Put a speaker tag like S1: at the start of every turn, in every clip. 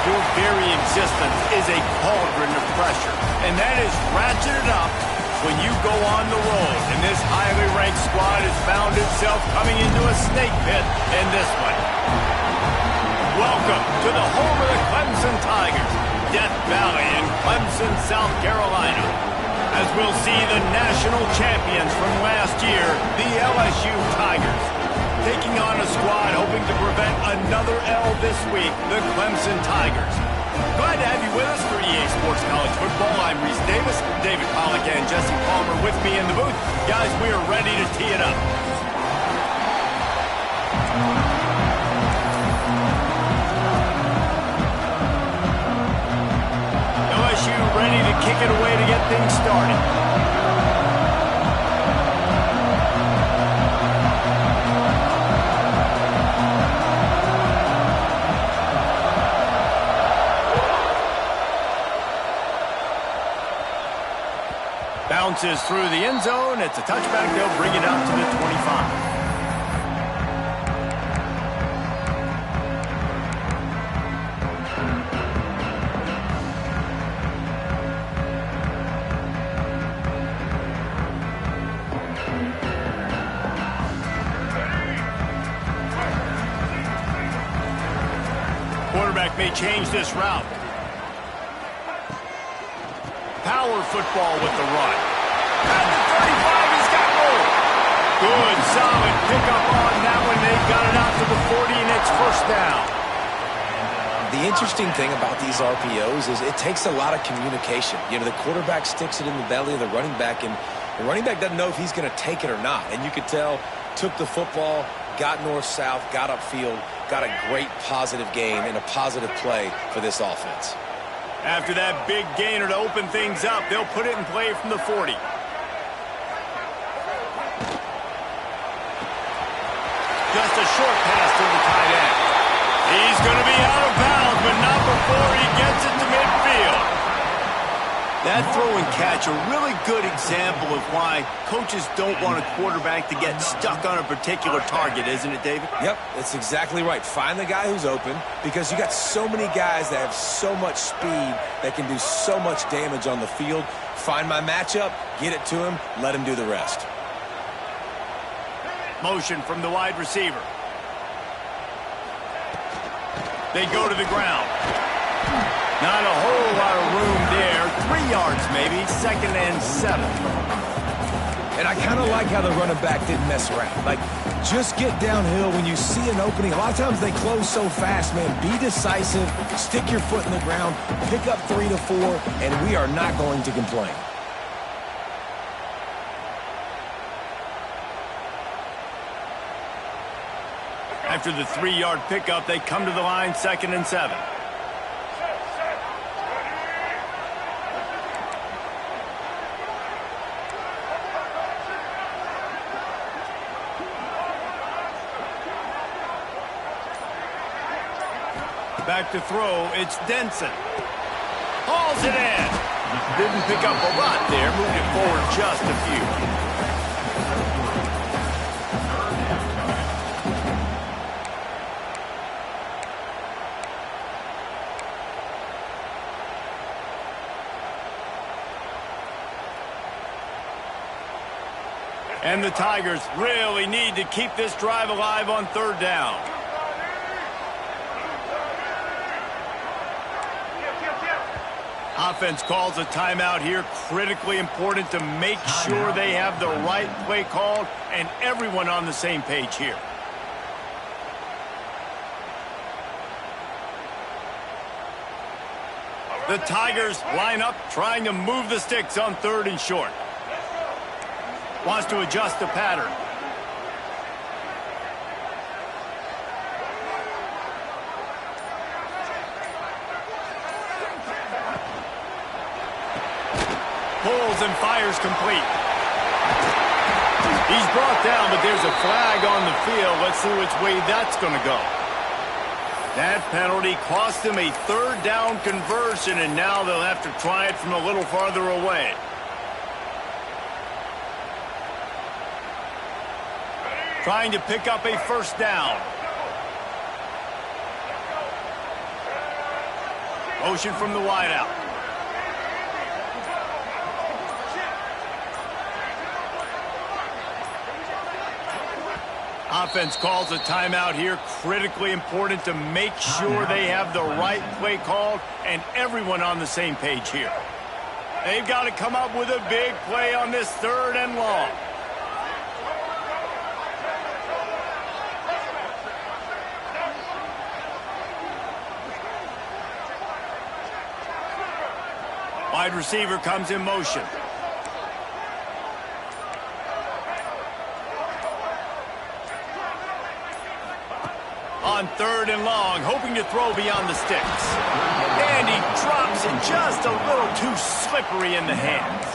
S1: Your very existence is a cauldron of pressure, and that is ratcheted up when you go on the road. And this highly ranked squad has found itself coming into a snake pit in this one. Welcome to the home of the Clemson Tigers, Death Valley in Clemson, South Carolina, as we'll see the national champions from last year, the LSU Tigers, taking on a squad hoping to prevent another L this week, the Clemson Tigers. Glad to have you with us for EA Sports College Football. I'm Reese Davis, David Pollack, and Jesse Palmer with me in the booth. Guys, we are ready to tee it up. LSU ready to kick it away to get things started. Bounces through the end zone. It's a touchback. They'll bring it out to the 25. Quarterback may change this route. Power football with the run. At the 35, he's got room. Good, solid pickup on that one. They got it out to the 40, and it's first down.
S2: The interesting thing about these RPOs is it takes a lot of communication. You know, the quarterback sticks it in the belly of the running back, and the running back doesn't know if he's going to take it or not. And you could tell, took the football, got north-south, got upfield, got a great positive gain and a positive play for this offense.
S1: After that big gainer to open things up, they'll put it in play from the 40. Just a short pass to the tight end. He's going to be out of bounds, but not before he gets it to midfield. That throw and catch, a really good example of why coaches don't want a quarterback to get stuck on a particular target, isn't it, David?
S2: Yep, that's exactly right. Find the guy who's open, because you got so many guys that have so much speed that can do so much damage on the field. Find my matchup, get it to him, let him do the rest. Motion from the wide receiver. They go to the ground. Not a whole lot of room there. 3 yards maybe, 2nd and 7. And I kind of like how the running back didn't mess around. Like, just get downhill when you see an opening. A lot of times they close so fast, man. Be decisive, stick your foot in the ground, pick up 3 to 4, and we are not going to complain.
S1: After the 3-yard pickup, they come to the line, 2nd and 7. Back to throw, it's Denson. Hauls it in. Didn't pick up a lot there, moved it forward just a few. And the Tigers really need to keep this drive alive on 3rd down. Offense calls a timeout here. Critically important to make sure they have the right play called and everyone on the same page here. The Tigers line up, trying to move the sticks on 3rd and short. Wants to adjust the pattern. Pulls and fires complete. He's brought down, but there's a flag on the field. Let's see which way that's going to go. That penalty cost him a 3rd down conversion, and now they'll have to try it from a little farther away. Trying to pick up a 1st down. Motion from the wideout. Offense calls a timeout here. Critically important to make sure they have the right play called and everyone on the same page here. They've got to come up with a big play on this 3rd and long. Wide receiver comes in motion. On 3rd and long, hoping to throw beyond the sticks. And he drops it just a little too slippery in the hands.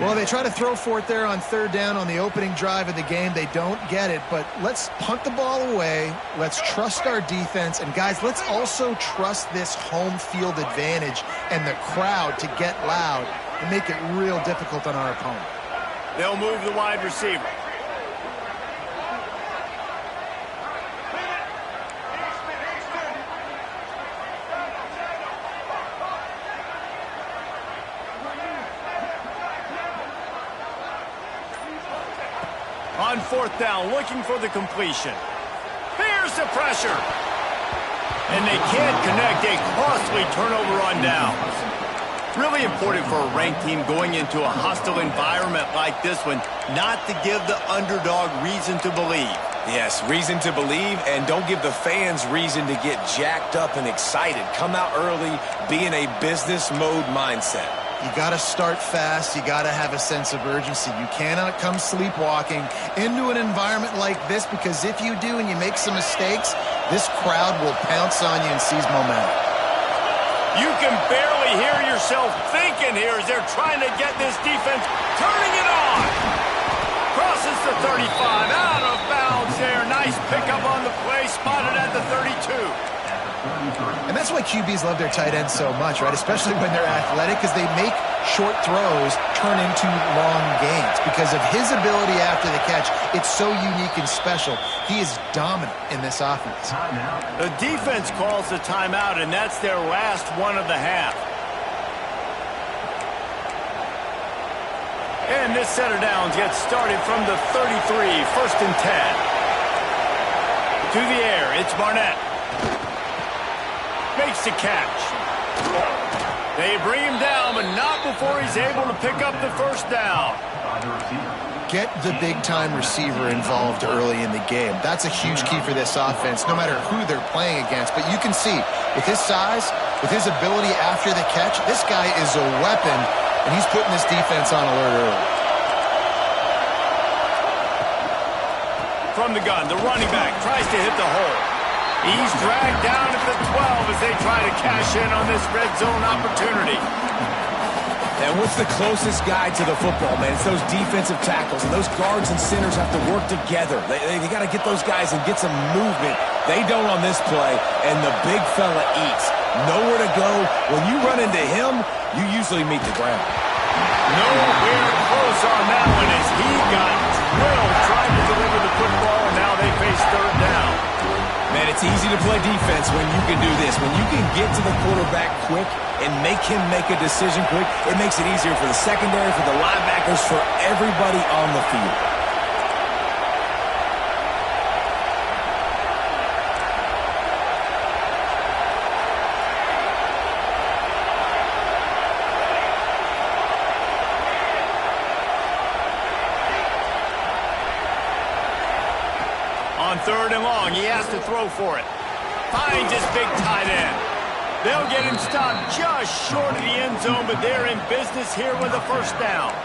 S3: Well, they try to throw for it there on 3rd down on the opening drive of the game. They don't get it, but let's punt the ball away. Let's trust our defense. And, guys, let's also trust this home field advantage and the crowd to get loud and make it real difficult on our opponent.
S1: They'll move the wide receiver. On 4th down, looking for the completion. Here's the pressure. And they can't connect. A costly turnover on downs. Really important for a ranked team going into a hostile environment like this one, not to give the underdog reason to believe.
S2: Yes, reason to believe, and don't give the fans reason to get jacked up and excited. Come out early, be in a business mode mindset.
S3: You got to start fast. You got to have a sense of urgency. You cannot come sleepwalking into an environment like this, because if you do and you make some mistakes, this crowd will pounce on you and seize momentum.
S1: You can barely hear yourself thinking here as they're trying to get this defense turning it on. Crosses the 35, out of bounds there. Nice pickup on the play, spotted at the 32.
S3: And that's why QBs love their tight ends so much, right? Especially when they're athletic, because they make short throws turn into long gains. Because of his ability after the catch, it's so unique and special. He is dominant in this offense.
S1: The defense calls the timeout, and that's their last one of the half. And this set of downs gets started from the 33, 1st and 10. To the air, it's Barnett. Makes the catch. They bring him down, but not before he's able to pick up the 1st down.
S3: Get the big-time receiver involved early in the game. That's a huge key for this offense, no matter who they're playing against. But you can see, with his size, with his ability after the catch, this guy is a weapon, and he's putting this defense on alert early.
S1: From the gun, the running back tries to hit the hole. He's dragged down at the 12 as they try to cash in on this red zone opportunity.
S2: And what's the closest guy to the football, man? It's those defensive tackles, and those guards and centers have to work together. They got to get those guys and get some movement. They don't on this play, and the big fella eats. Nowhere to go. When you run into him, you usually meet the ground.
S1: Nowhere close on that one as he got drilled trying to deliver the football, and now they face 3rd down.
S2: Man, it's easy to play defense when you can do this. When you can get to the quarterback quick and make him make a decision quick, it makes it easier for the secondary, for the linebackers, for everybody on the field.
S1: On 3rd and long, he has to throw for it. Finds his big tight end. They'll get him stopped just short of the end zone, but they're in business here with a 1st down.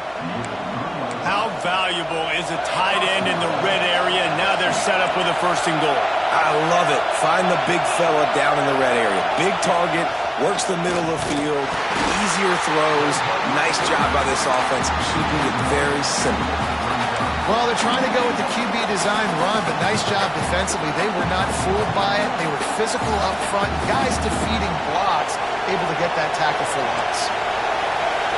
S1: How valuable is a tight end in the red area? Now they're set up with a 1st and goal.
S2: I love it. Find the big fella down in the red area. Big target, works the middle of the field, easier throws. Nice job by this offense, keeping it very simple.
S3: Well, they're trying to go with the QB design run, but nice job defensively. They were not fooled by it. They were physical up front. Guys defeating blocks, able to get that tackle for loss.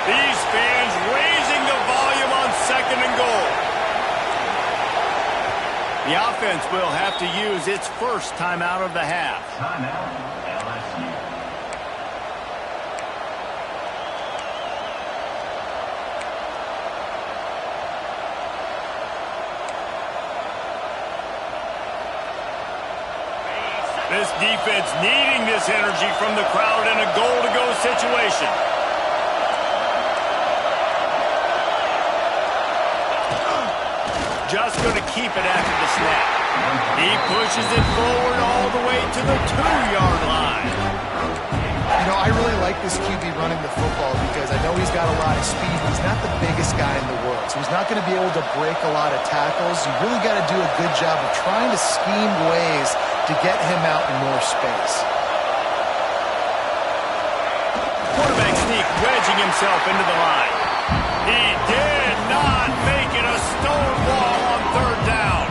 S1: These fans raising the volume on 2nd and goal. The offense will have to use its 1st timeout of the half. This defense needing this energy from the crowd in a goal-to-go situation. Just going to keep it after the snap. He pushes it forward all the way to the 2-yard line.
S3: You know, I really like this QB running the football because I know he's got a lot of speed. He's not the biggest guy in the world, so he's not going to be able to break a lot of tackles. You really got to do a good job of trying to scheme ways to get him out in more space.
S1: Quarterback sneak wedging himself into the line. He did not make it a stonewall on 3rd down.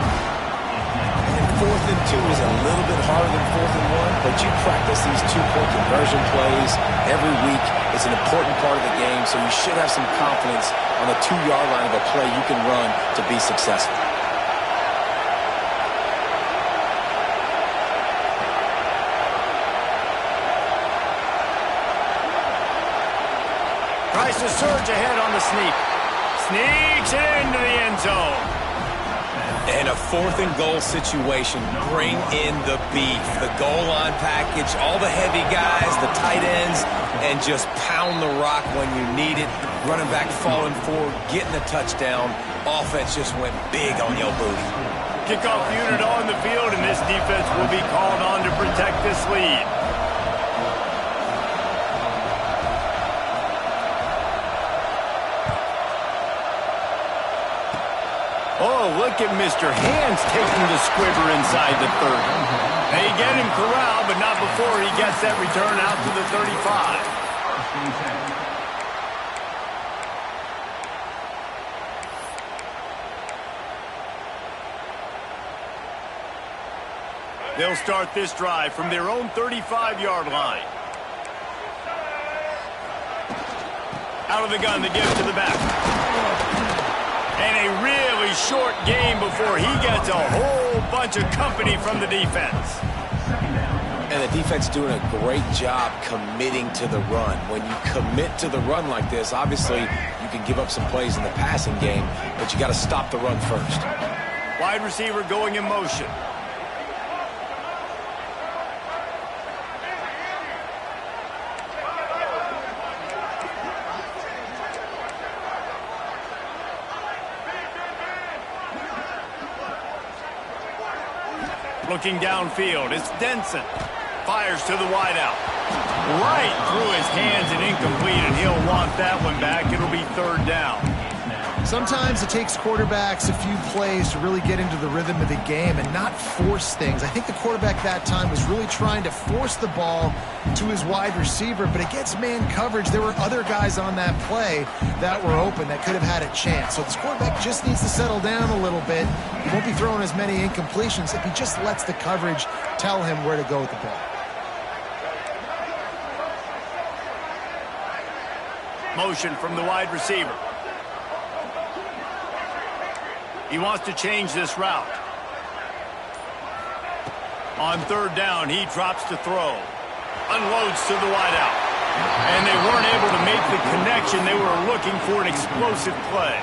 S2: And 4th and 2 is a little bit harder than 4th and 1, but you practice these 2-point conversion plays every week. It's an important part of the game, so you should have some confidence on the 2-yard line of a play you can run to be successful.
S1: Tries to surge ahead on the sneak. Sneaks into the end zone.
S2: And a 4th and goal situation. Bring in the beef. The goal line package, all the heavy guys, the tight ends, and just pound the rock when you need it. Running back falling forward, getting a touchdown. Offense just went big on your booty.
S1: Kickoff unit on the field, and this defense will be called on to protect this lead. Oh, look at Mr. Hands taking the squibber inside the 30. They get him corralled, but not before he gets that return out to the 35. They'll start this drive from their own 35-yard line. Out of the gun, they give it to the back. And a really short game before he gets a whole bunch of company from the defense.
S2: And the defense doing a great job committing to the run. When you commit to the run like this, obviously you can give up some plays in the passing game, but you got to stop the run first.
S1: Wide receiver going in motion. Looking downfield, it's Denson. Fires to the wideout. Right through his hands and incomplete, and he'll want that one back. It'll be 3rd down.
S3: Sometimes it takes quarterbacks a few plays to really get into the rhythm of the game and not force things. I think the quarterback that time was really trying to force the ball to his wide receiver, but against man coverage, there were other guys on that play that were open that could have had a chance. So this quarterback just needs to settle down a little bit. He won't be throwing as many incompletions if he just lets the coverage tell him where to go with the ball.
S1: Motion from the wide receiver. He wants to change this route. On 3rd down, he drops to throw. Unloads to the wideout. And they weren't able to make the connection. They were looking for an explosive play.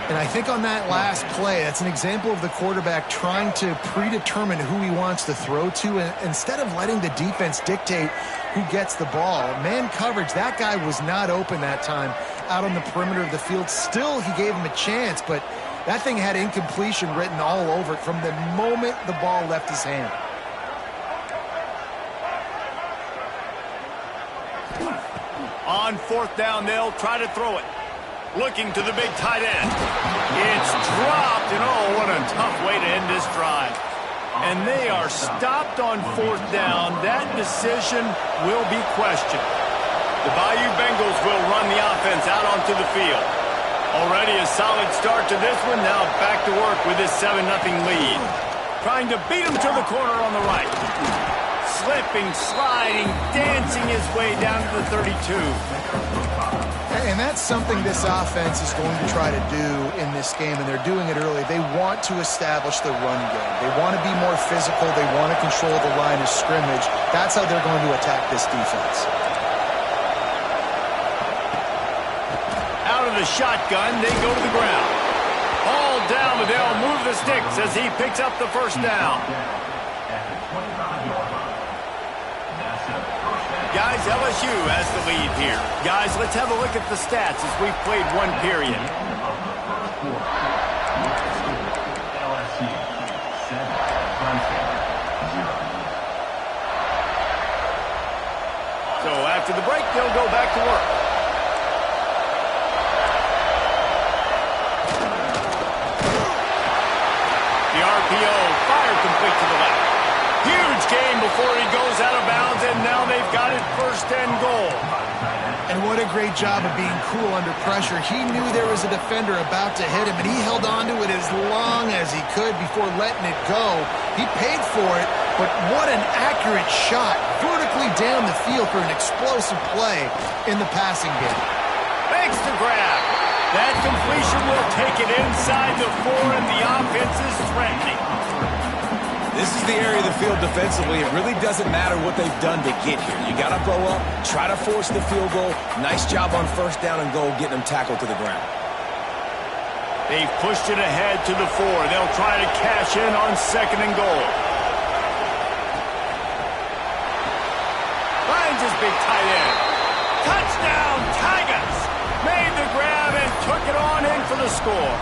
S3: And I think on that last play, that's an example of the quarterback trying to predetermine who he wants to throw to, and instead of letting the defense dictate who gets the ball. Man coverage, that guy was not open that time out on the perimeter of the field. Still, he gave him a chance, but that thing had incompletion written all over it from the moment the ball left his hand.
S1: On 4th down, they'll try to throw it. Looking to the big tight end. It's dropped, and oh, what a tough way to end this drive. And they are stopped on 4th down. That decision will be questioned. The Bayou Bengals will run the offense out onto the field. Already a solid start to this one. Now back to work with this 7-0 lead. Trying to beat him to the corner on the right. Slipping, sliding, dancing his way down to the 32.
S3: And that's something this offense is going to try to do in this game, and they're doing it early. They want to establish the run game. They want to be more physical. They want to control the line of scrimmage. That's how they're going to attack this defense.
S1: Out of the shotgun, they go to the ground. All down, but they'll move the sticks as he picks up the 1st down. Guys, LSU has the lead here. Guys, let's have a look at the stats as we've played one period.
S4: LSU 7, Clemson 0.
S1: So after the break, they'll go back to work. The RPO, fire complete to the left. Huge gain before he goes out of bounds, and now they've got it first and goal.
S3: And what a great job of being cool under pressure. He knew there was a defender about to hit him, and he held on to it as long as he could before letting it go. He paid for it, but what an accurate shot vertically down the field for an explosive play in the passing game.
S1: Thanks to grab. That completion will take it inside the 4, and the offense is threatening.
S2: This is the area of the field defensively. It really doesn't matter what they've done to get here. You got to blow up, try to force the field goal. Nice job on first down and goal, getting them tackled to the ground.
S1: They've pushed it ahead to the 4. They'll try to cash in on second and goal. Finds his big tight end. Touchdown, Tigers! Made the grab and took it on in for the score.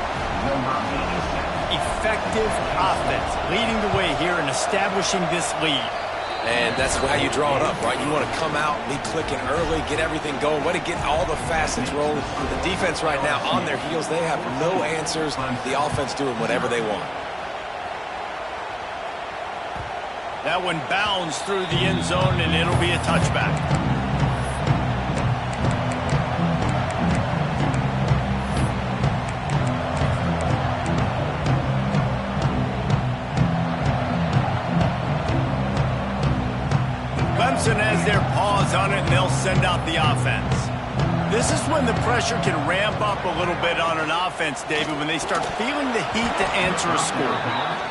S1: Effective offense, leading the way here and establishing this lead.
S2: And that's how you draw it up, right? You want to come out, be clicking early, get everything going, way to get all the facets rolling. The defense right now on their heels, they have no answers. The offense doing whatever they want.
S1: That one bounds through the end zone, and it'll be a touchback. Clemson has their paws on it, and they'll send out the offense. This is when the pressure can ramp up a little bit on an offense, David, when they start feeling the heat to answer a score.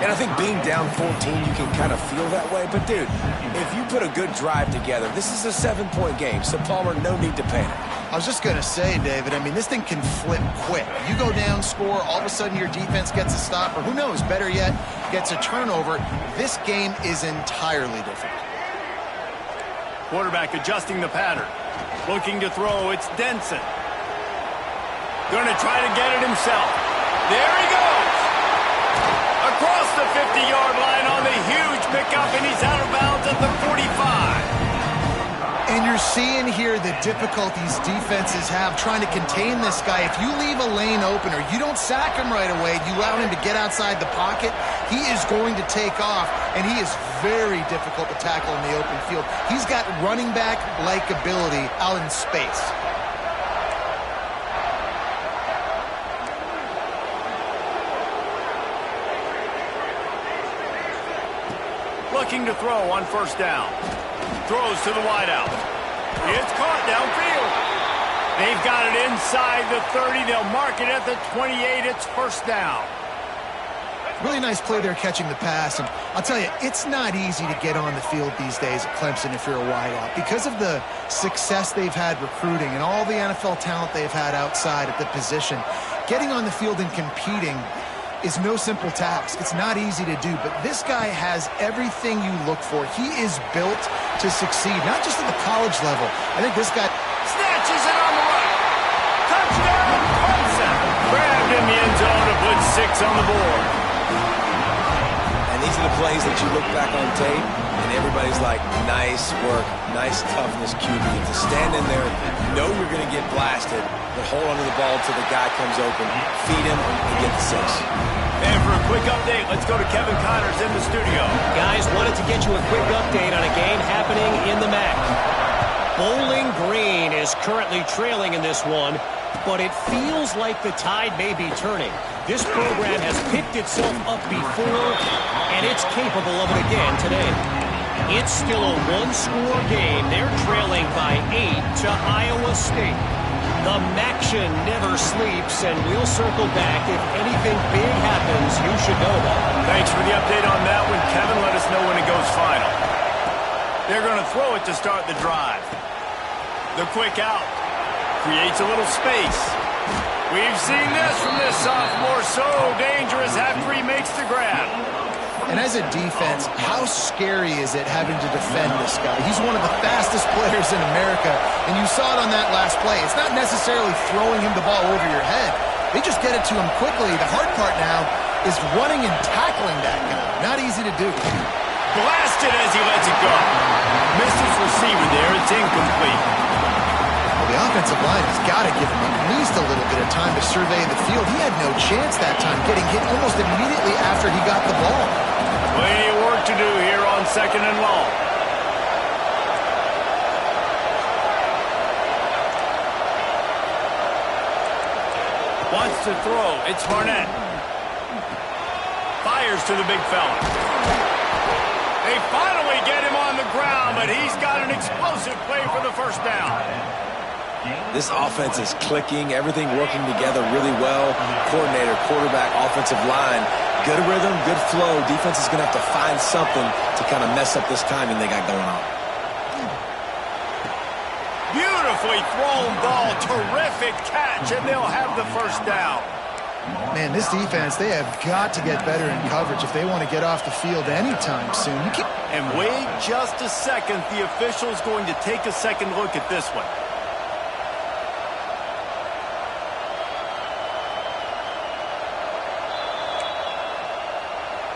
S2: And I think being down 14, you can kind of feel that way. But, dude, if you put a good drive together, this is a 7-point game, so Palmer, no need to panic.
S3: I was just going to say, David, I mean, this thing can flip quick. You go down, score, all of a sudden your defense gets a stop, or who knows, better yet, gets a turnover. This game is entirely different.
S1: Quarterback adjusting the pattern. Looking to throw, it's Denson. Going to try to get it himself. There he goes! Across the 50-yard line on the huge pickup, and he's out of bounds at the 45.
S3: And you're seeing here the difficulties defenses have trying to contain this guy. If you leave a lane open or you don't sack him right away, you allow him to get outside the pocket, he is going to take off, and he is very difficult to tackle in the open field. He's got running back-like ability out in space.
S1: Looking to throw on first down. Throws to the wideout. It's caught downfield. They've got it inside the 30. They'll mark it at the 28. It's first down.
S3: Really nice play there catching the pass. And I'll tell you, it's not easy to get on the field these days at Clemson if you're a wideout. Because of the success they've had recruiting and all the NFL talent they've had outside at the position, getting on the field and competing is no simple task. It's not easy to do, but this guy has everything you look for. He is built to succeed, not just at the college level. I think this guy
S1: snatches it on the right. Touchdown, Clemson. Grabbed in the end zone to put 6 on the board.
S2: And these are the plays that you look back on tape, and everybody's like, nice work, nice toughness, QB. To stand in there, know you're going to get blasted, but hold onto the ball until the guy comes open, feed him, and get the 6.
S1: And for a quick update, let's go to Kevin Connors in the studio.
S5: Guys, wanted to get you a quick update on a game happening in the MAC. Bowling Green is currently trailing in this one, but it feels like the tide may be turning. This program has picked itself up before, and it's capable of it again today. It's still a one-score game. They're trailing by 8 to Iowa State. The Maction never sleeps, and we'll circle back. If anything big happens, you should know that.
S1: Thanks for the update on that one, Kevin. Let us know when it goes final. They're going to throw it to start the drive. The quick out creates a little space. We've seen this from this sophomore. So dangerous after he makes the grab.
S3: And as a defense, how scary is it having to defend this guy? He's one of the fastest players in America, and you saw it on that last play. It's not necessarily throwing him the ball over your head. They just get it to him quickly. The hard part now is running and tackling that guy. Not easy to do.
S1: Blasted as he lets it go. Misses receiver there. It's incomplete.
S3: Well, the offensive line has got to give him at least a little bit of time to survey the field. He had no chance that time, getting hit almost immediately after he got the ball.
S1: Plenty of work to do here on 2nd and long. Wants to throw. It's Barnett. Fires to the big fella. They finally get him on the ground, but he's got an explosive play for the first down.
S2: This offense is clicking, everything working together really well. Coordinator, quarterback, offensive line, good rhythm, good flow. Defense is going to have to find something to kind of mess up this timing they got going on.
S1: Beautifully thrown ball, terrific catch, and they'll have the first down.
S3: Man, this defense, they have got to get better in coverage if they want to get off the field anytime soon.
S1: And wait just a second. The official's going to take a second look at this one.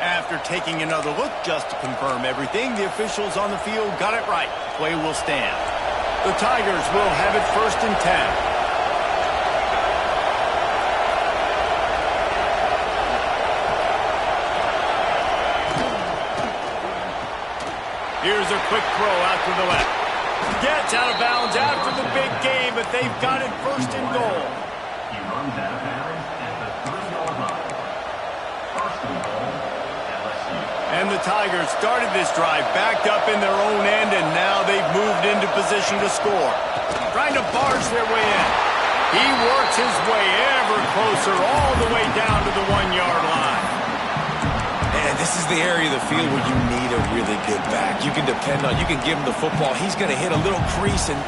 S1: After taking another look just to confirm everything, the officials on the field got it right. Play will stand. The Tigers will have it 1st and 10. Here's a quick throw out to the left. Gets out of bounds after the big game, but they've got it 1st and goal.
S4: He runs out of bounds at the 3-yard line. 1st and goal, LSU.
S1: And the Tigers started this drive backed up in their own end, and now they've moved into position to score. Trying to barge their way in. He works his way ever closer all the way down to the 1-yard line.
S2: And this is the area of the field where you need a really good back. You can depend on, you can give him the football. He's going to hit a little crease and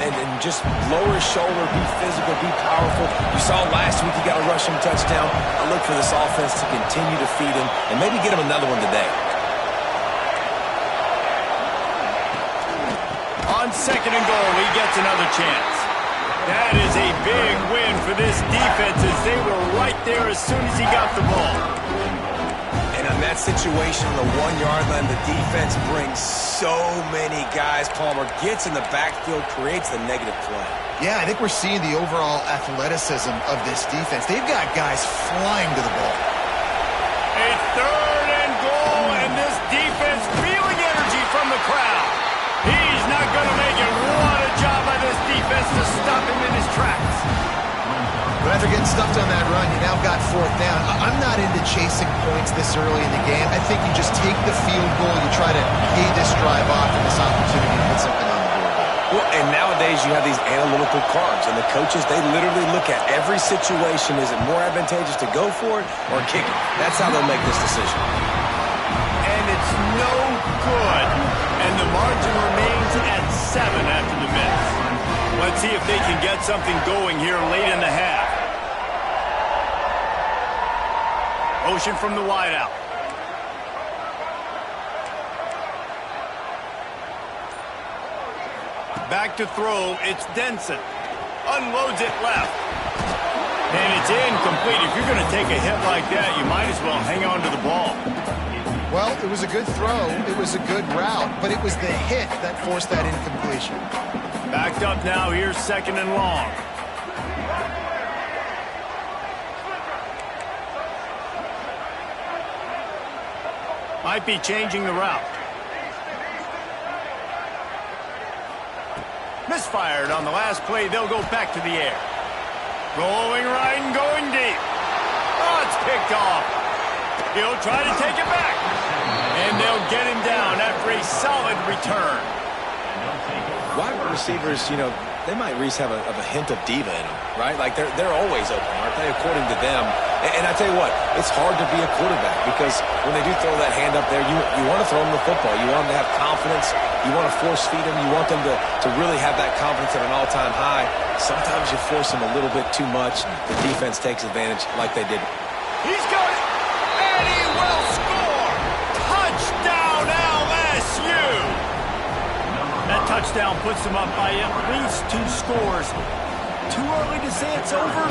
S2: just lower his shoulder, be physical, be powerful. You saw last week he got a rushing touchdown. I look for this offense to continue to feed him and maybe get him another one today.
S1: On 2nd and goal, he gets another chance. That is a big win for this defense as they were right there as soon as he got the ball.
S2: And in that situation, on the 1-yard line, the defense brings so many guys. Palmer gets in the backfield, creates the negative play.
S3: Yeah, I think we're seeing the overall athleticism of this defense. They've got guys flying to the ball.
S1: A 3rd and goal, and this defense feeling energy from the crowd. He's not going to make it. What a job by this defense to stop him in his tracks.
S3: But after getting stuffed on that run, you now got 4th down. I'm not into chasing points this early in the game. I think you just take the field goal. You try to pay this drive off and this opportunity to put something on the board.
S2: Well, and nowadays you have these analytical cards, and the coaches, they literally look at every situation. Is it more advantageous to go for it or kick it? That's how they'll make this decision.
S1: And it's no good. And the margin remains at 7 after the miss. Let's see if they can get something going here late in the half. Motion from the wideout. Back to throw. It's Denson. Unloads it left. And it's incomplete. If you're going to take a hit like that, you might as well hang on to the ball.
S3: Well, it was a good throw. It was a good route, but it was the hit that forced that incompletion.
S1: Backed up now. Here's 2nd and long. Might be changing the route. Misfired on the last play. They'll go back to the air. Rolling right and going deep. Oh, it's picked off. He'll try to take it back. And they'll get him down after a solid return.
S2: Wide receivers, you know, they might at least have a hint of diva in them, right? Like they're always open, aren't they, according to them? And I tell you what, it's hard to be a quarterback because when they do throw that hand up there, you want to throw them the football. You want them to have confidence. You want to force feed them. You want them to really have that confidence at an all-time high. Sometimes you force them a little bit too much. The defense takes advantage like they did.
S1: He's got it, and he will score. touchdown puts them up by at least 2 scores. Too early to say it's over?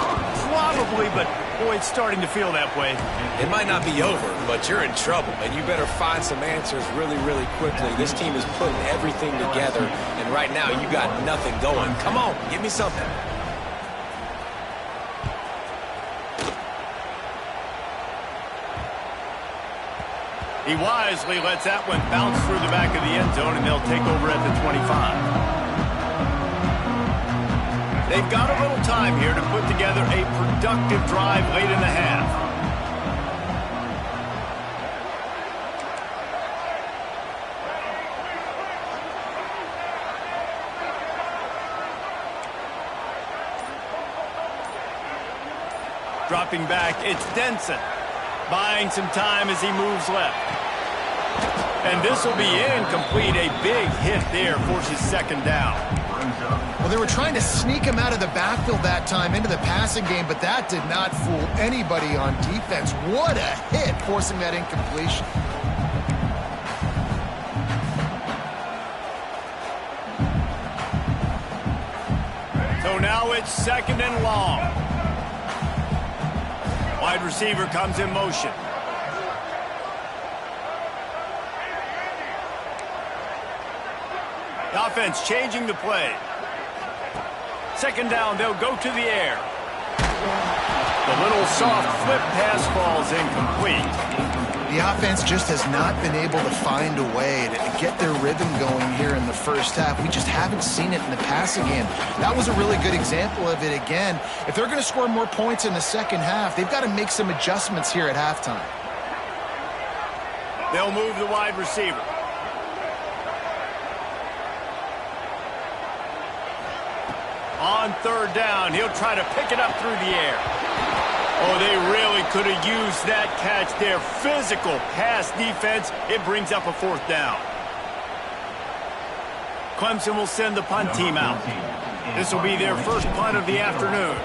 S1: Probably, but boy, it's starting to feel that way.
S2: It might not be over, but you're in trouble, and you better find some answers really, really quickly. This team is putting everything together, and right now you got nothing going. Come on, give me something.
S1: He wisely lets that one bounce through the back of the end zone, and they'll take over at the 25. They've got a little time here to put together a productive drive late in the half. Dropping back, it's Denson. Buying some time as he moves left. And this will be incomplete. A big hit there forces second down.
S3: Well, they were trying to sneak him out of the backfield that time into the passing game, but that did not fool anybody on defense. What a hit, forcing that incompletion.
S1: So now it's second and long. Wide receiver comes in motion. The offense changing the play. Second down, they'll go to the air. The little soft flip pass falls incomplete.
S3: The offense just has not been able to find a way to get their rhythm going here in the first half. We just haven't seen it in the passing game. That was a really good example of it again. If they're going to score more points in the second half, they've got to make some adjustments here at halftime.
S1: They'll move the wide receiver. On third down, he'll try to pick it up through the air. Oh, they really could have used that catch there. Physical pass defense. It brings up a fourth down. Clemson will send the punt team out. This will be their first punt of the afternoon.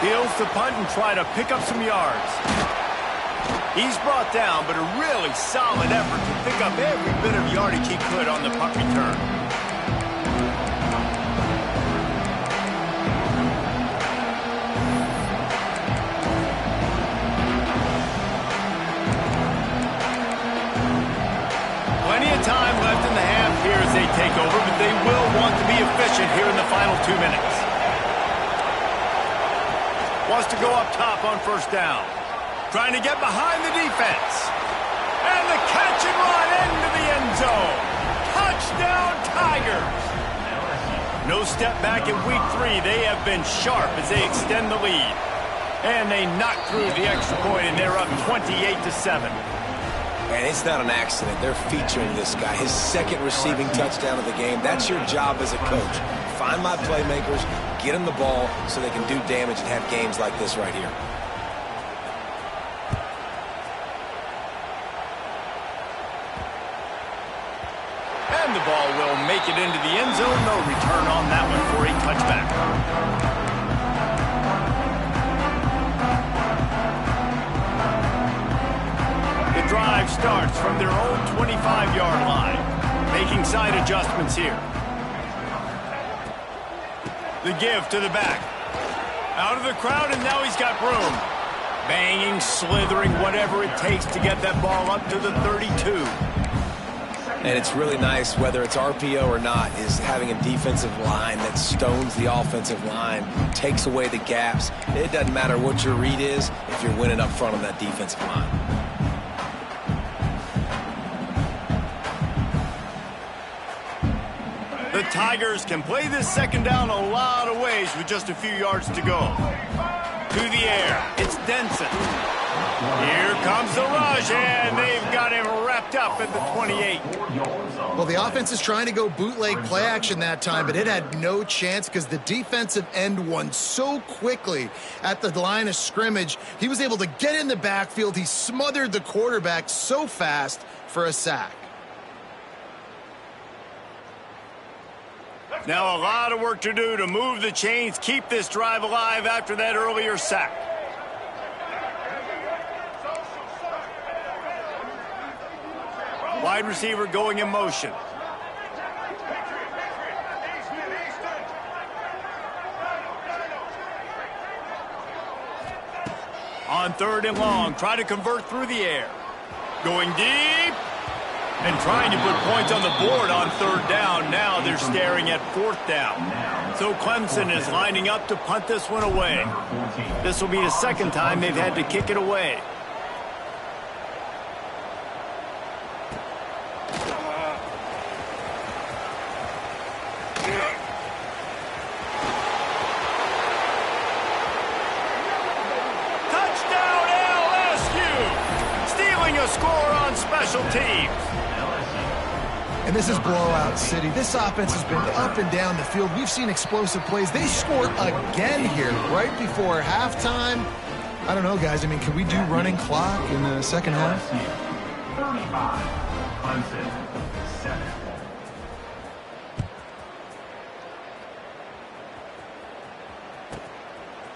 S1: Fields to punt and try to pick up some yards. He's brought down, but a really solid effort to pick up every bit of yardage he could on the punt return. Plenty of time left in the half here as they take over, but they will want to be efficient here in the final 2 minutes. Wants to go up top on first down. Trying to get behind the defense. And the catch and run into the end zone. Touchdown, Tigers. No step back in week 3. They have been sharp as they extend the lead. And they knock through the extra point, and they're up 28-7.
S2: And it's not an accident. They're featuring this guy. His second receiving touchdown of the game. That's your job as a coach. Find my playmakers, get them the ball so they can do damage and have games like this right here.
S1: And the ball will make it into the end zone. No return on that one for a touchback. The drive starts from their own 25-yard line. Making side adjustments here. The give to the back. Out of the crowd, and now he's got room. Banging, slithering, whatever it takes to get that ball up to the 32.
S2: And it's really nice, whether it's RPO or not, is having a defensive line that stones the offensive line, takes away the gaps. It doesn't matter what your read is if you're winning up front on that defensive line.
S1: The Tigers can play this second down a lot of ways with just a few yards to go. To the air, it's Denson. Here comes the rush, and they've got him wrapped up at the 28.
S3: Well, the offense is trying to go bootleg play action that time, but it had no chance because the defensive end won so quickly at the line of scrimmage. He was able to get in the backfield. He smothered the quarterback so fast for a sack.
S1: Now a lot of work to do to move the chains, keep this drive alive after that earlier sack. wide receiver going in motion. On 3rd and long, try to convert through the air. Going deep. And trying to put points on the board on 3rd down. Now they're staring at 4th down. So Clemson is lining up to punt this one away. This will be the 2nd time they've had to kick it away. Touchdown LSU! Stealing a score on special teams.
S3: And this is blowout city. This offense has been up and down the field. We've seen explosive plays. They scored again here right before halftime. I don't know, guys. I mean, can we do running clock in the 2nd half?
S4: 35, Clemson, 7.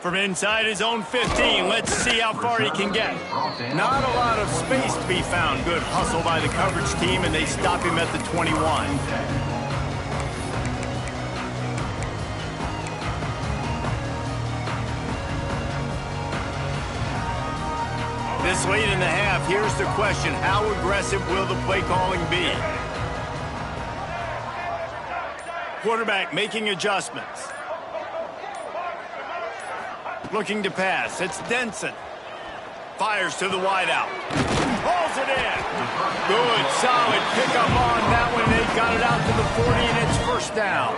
S1: From inside his own 15, let's see how far he can get. Not a lot of space to be found. Good hustle by the coverage team, and they stop him at the 21. This late in the half, here's the question. How aggressive will the play calling be? Quarterback making adjustments. Looking to pass. It's Denson. Fires to the wideout. Pulls it in. Good, solid pickup on that one. They got it out to the 40, and it's 1st down.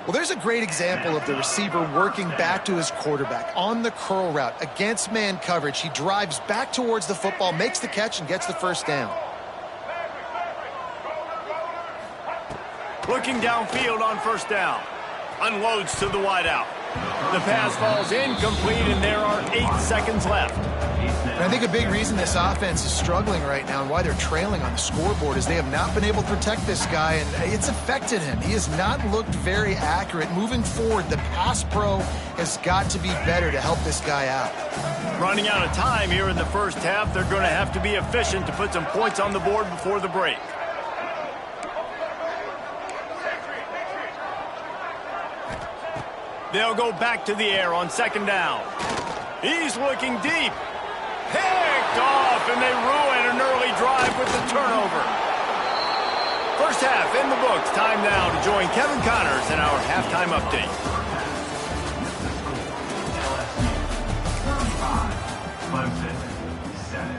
S3: Well, there's a great example of the receiver working back to his quarterback on the curl route against man coverage. He drives back towards the football, makes the catch, and gets the 1st down.
S1: Looking downfield on 1st down. Unloads to the wideout. The pass falls incomplete, and there are 8 seconds left.
S3: And I think a big reason this offense is struggling right now and why they're trailing on the scoreboard is they have not been able to protect this guy, and it's affected him. He has not looked very accurate. Moving forward, the pass pro has got to be better to help this guy out.
S1: Running out of time here in the 1st half. They're going to have to be efficient to put some points on the board before the break. They'll go back to the air on 2nd down. He's looking deep. Picked off, and they ruin an early drive with the turnover. 1st half in the books. Time now to join Kevin Connors in our halftime update.
S4: 35, Clemson, 7.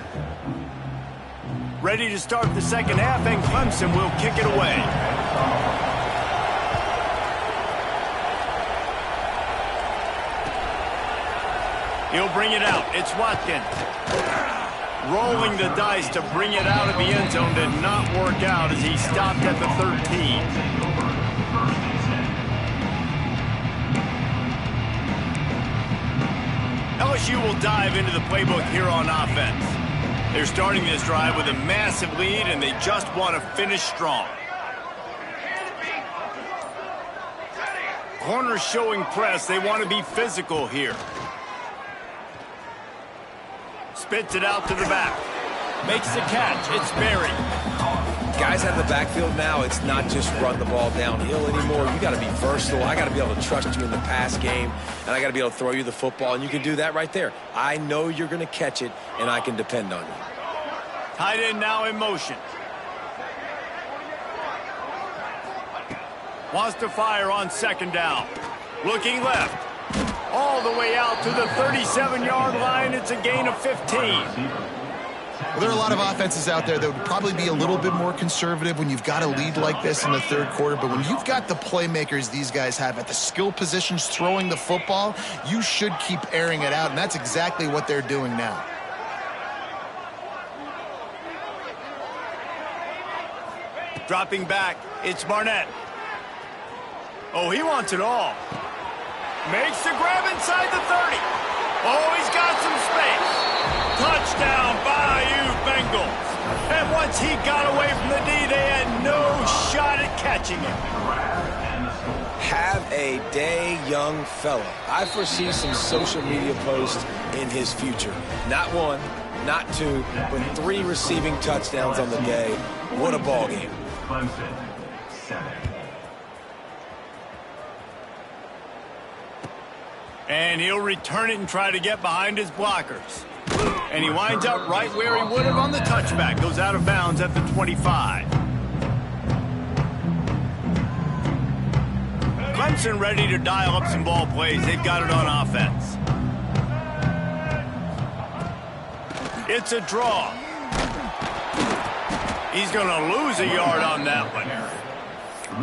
S1: Ready to start the 2nd half, and Clemson will kick it away. He'll bring it out. It's Watkins. Rolling the dice to bring it out of the end zone did not work out as he stopped at the 13. LSU will dive into the playbook here on offense. They're starting this drive with a massive lead, and they just want to finish strong. Corners showing press. They want to be physical here. Spits it out to the back. Makes the catch. It's Berry.
S2: Guys out of the backfield now, it's not just run the ball downhill anymore. You got to be versatile. I got to be able to trust you in the pass game, and I got to be able to throw you the football, and you can do that right there. I know you're going to catch it, and I can depend on you.
S1: Tight end now in motion. Wants to fire on 2nd down. Looking left. All the way out to the 37-yard line. It's a gain of 15.
S3: Well, there are a lot of offenses out there that would probably be a little bit more conservative when you've got a lead like this in the 3rd quarter. But when you've got the playmakers these guys have at the skill positions throwing the football, you should keep airing it out. And that's exactly what they're doing now.
S1: Dropping back. It's Barnett. Oh, he wants it all. Makes the grab inside the 30. Oh, he's got some space. Touchdown, Bayou Bengals. And once he got away from the D, they had no shot at catching him.
S2: Have a day, young fella. I foresee some social media posts in his future. Not one, not 2, but 3 receiving touchdowns on the day. What a ball game.
S4: Clemson, 7.
S1: And he'll return it and try to get behind his blockers. And he winds up right where he would have on the touchback. Goes out of bounds at the 25. Clemson ready to dial up some ball plays. They've got it on offense. It's a draw. He's going to lose a yard on that one.